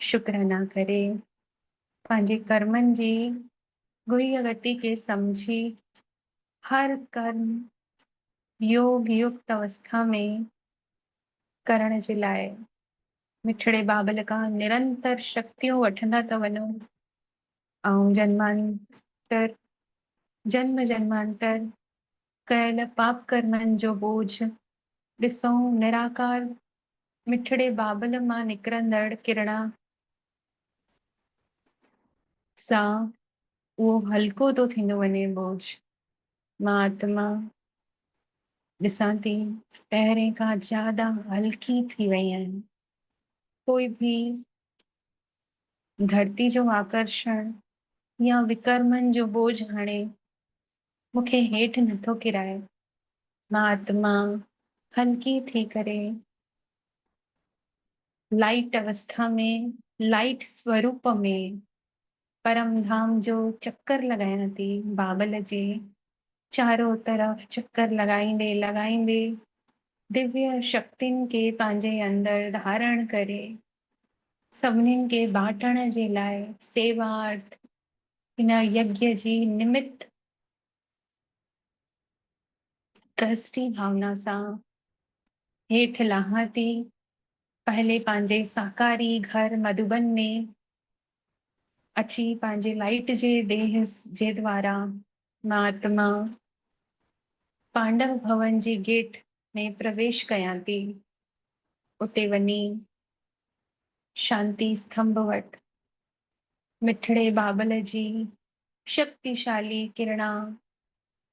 शुकराना करे पंहिंजे कर्मनि जी गुह्य गति खे समझी हर कर्म योग युक्त अवस्था में करण जे लाइ मिठड़े बाबल खां निरंतर शक्तियूं वठंदा था वञो ऐं जन्म जन्मांतर कयल पाप कर्मनि जो बोझ ॾिसूं निराकार मिठड़े बाबल मां निकिरंदड़ किरणा सां उहो हल्को थो थींदो वञे बोझ। मां आत्मा ॾिसां थी पहिरें खां ज्यादा हल्की थी वई आहियां। कोई भी धरती जो आकर्षण या विकर्मन जो बोझ हाणे मूंखे हेठि नथो किराए। मां आत्मा हल्की थी करे लाइट अवस्था में, लाइट स्वरूप में परम धाम जो चक्कर लॻायां थी। बाबल जे चारों तरफ चक्कर लॻाईंदे लॻाईंदे दिव्य शक्तियुनि खे पंहिंजे अंदरि धारण करे सभिनीनि खे बांटण जे लाइ सेवार्थ हिन यज्ञ जी निमित्त ट्रस्टी भावना सां हेठि लहां थी। पहले पंहिंजे साकारी घर मधुबन में अची पंहिंजे लाइट जे देह जे द्वारा मां आत्मा पांडव भवन जी गेट में प्रवेश कयां थी। उते वञी शांति स्तंभ वटि मिठड़े बाबल जी शक्तिशाली किरणा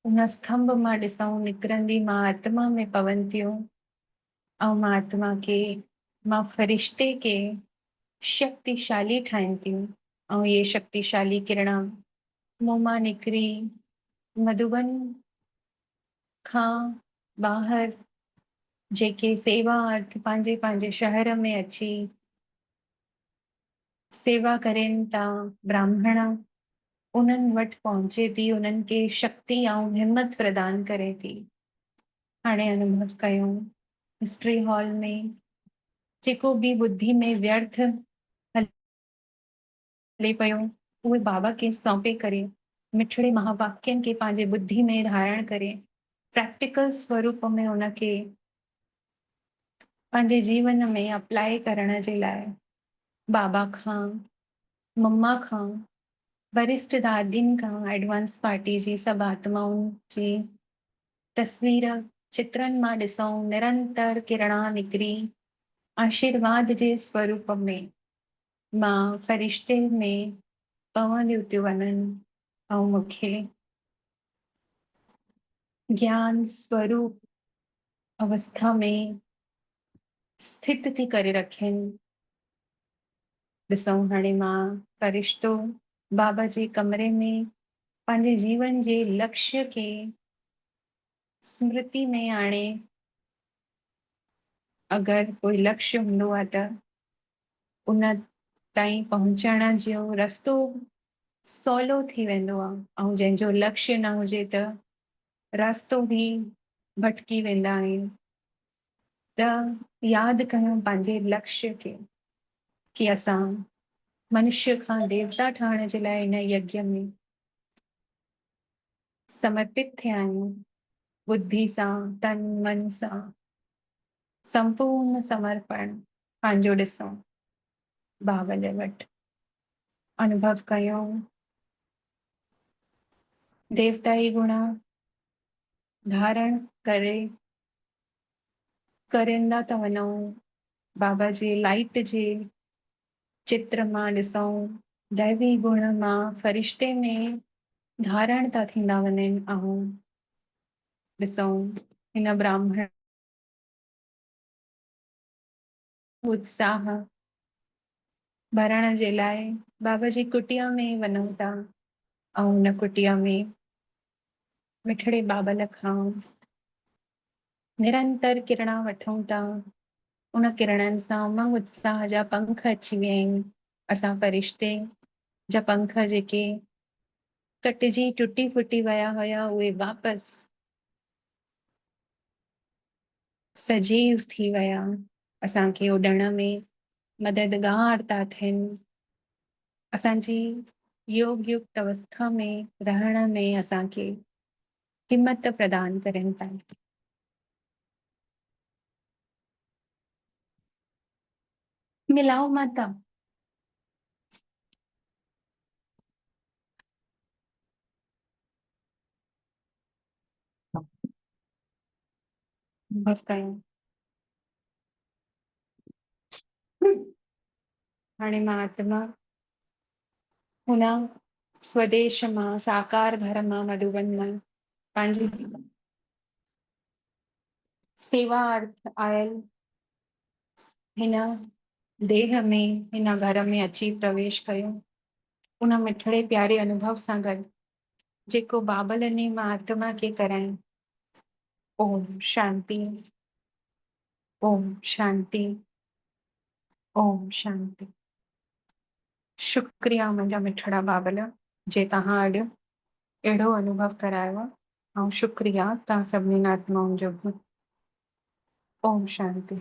उन स्तंभ मां ॾिसूं निकिरंदी मां आत्मा में पवनि थियूं। ऐं मां आत्मा खे, मां फरिश्ते खे शक्तिशाली ठाहिनि थियूं। ऐं ये शक्तिशाली किरणा मूं मां निकिरी मधुबन खां ॿाहिरि जेके सेवा अर्थ पंहिंजे पंहिंजे शहर में अची सेवा करेनि था ब्राह्मण, उन्हनि वटि पहुचे थी, उन्हनि खे शक्ति ऐं हिम्मत प्रदान करे थी। हाणे अनुभव कयूं हिस्ट्री हॉल में जेको बि बुद्धि में व्यर्थ हले पियो उहे बाबा खे सौंपे करे मिठड़े महावाक्यनि खे पंहिंजे बुद्धि में धारण करे प्रैक्टिकल स्वरूप में उनखे पंहिंजे जीवन में अप्लाई करण जे लाइ बाबा खां, मम्मा खां, वरिष्ठ दादियुनि खां, एडवांस पार्टी जी सभु आत्माउनि जी तस्वीर चित्रनि मां ॾिसूं निरंतर किरणा निकिरी आशीर्वाद जे स्वरूप में मां फरिश्ते में पवंदियूं थियूं वञनि ऐं मूंखे ज्ञान स्वरूप अवस्था में स्थित थी करे रखेनि। ॾिसूं हाणे मां फरिश्तो बाबा जे कमरे में पंहिंजे जीवन जे लक्ष्य खे स्मृति में आणे अगरि कोई लक्ष्य हूंदो आहे त उन ताईं पहुचण जो रस्तो सवलो थी वेंदो आहे। ऐं जंहिंजो लक्ष्य न हुजे त रास्तो बि भटकी वेंदा आहिनि। त यादि कयूं पंहिंजे लक्ष्य खे कि असां मनुष्य खां देवता ठहण जे लाइ हिन यज्ञ में समर्पित थिया आहियूं। बुद्धि सां, तन मन सां संपूर्ण समर्पण पंहिंजो ॾिसूं बाबल वटि अनुभव कयूं देवताई गुण धारण करे करींदा था वञूं। बाबा जे लाइट जे चित्र मां ॾिसूं दैवी गुण मां फरिश्ते में धारण था थींदा वञनि। ऐं ॾिसूं हिन ब्राह्मण उत्साह भरण जे लाइ बाबा जी कुटिया में वञूं था ऐं हुन कुटिया में मिठड़े बाबल खां निरंतर किरणा वठूं था। उन किरणनि सां उमंग उत्साह जा पंख अची विया आहिनि। असां फरिश्ते जा पंख जेके कटिजी टुटी फुटी विया हुया उहे वापसि सजीव थी विया। असांखे उॾण में मददगार था थियनि। असांजी योग युक्त अवस्था में रहण में असांखे हिम्मत प्रदान करनि था। मिलाओ माता अनुभव कयो। हाणे मां आत्मा हुन स्वदेश मां साकार घर मां मधुबन मां पंहिंजी सेवा अर्थ आयल हिन देह में हिन घर में अची प्रवेश कयो। उन मिठड़े प्यारे अनुभव सां गॾु जेको बाबल ने मां आत्मा खे कराई। ओम शांति, ओम शांति, ओम शांति। शुक्रिया मुंहिंजा मिठड़ा बाबल जे तव्हां अॼु अहिड़ो अनुभव करायो आहे। ऐं शुक्रिया तव्हां सभिनीनि आत्माउनि जो बि। ओम शांति।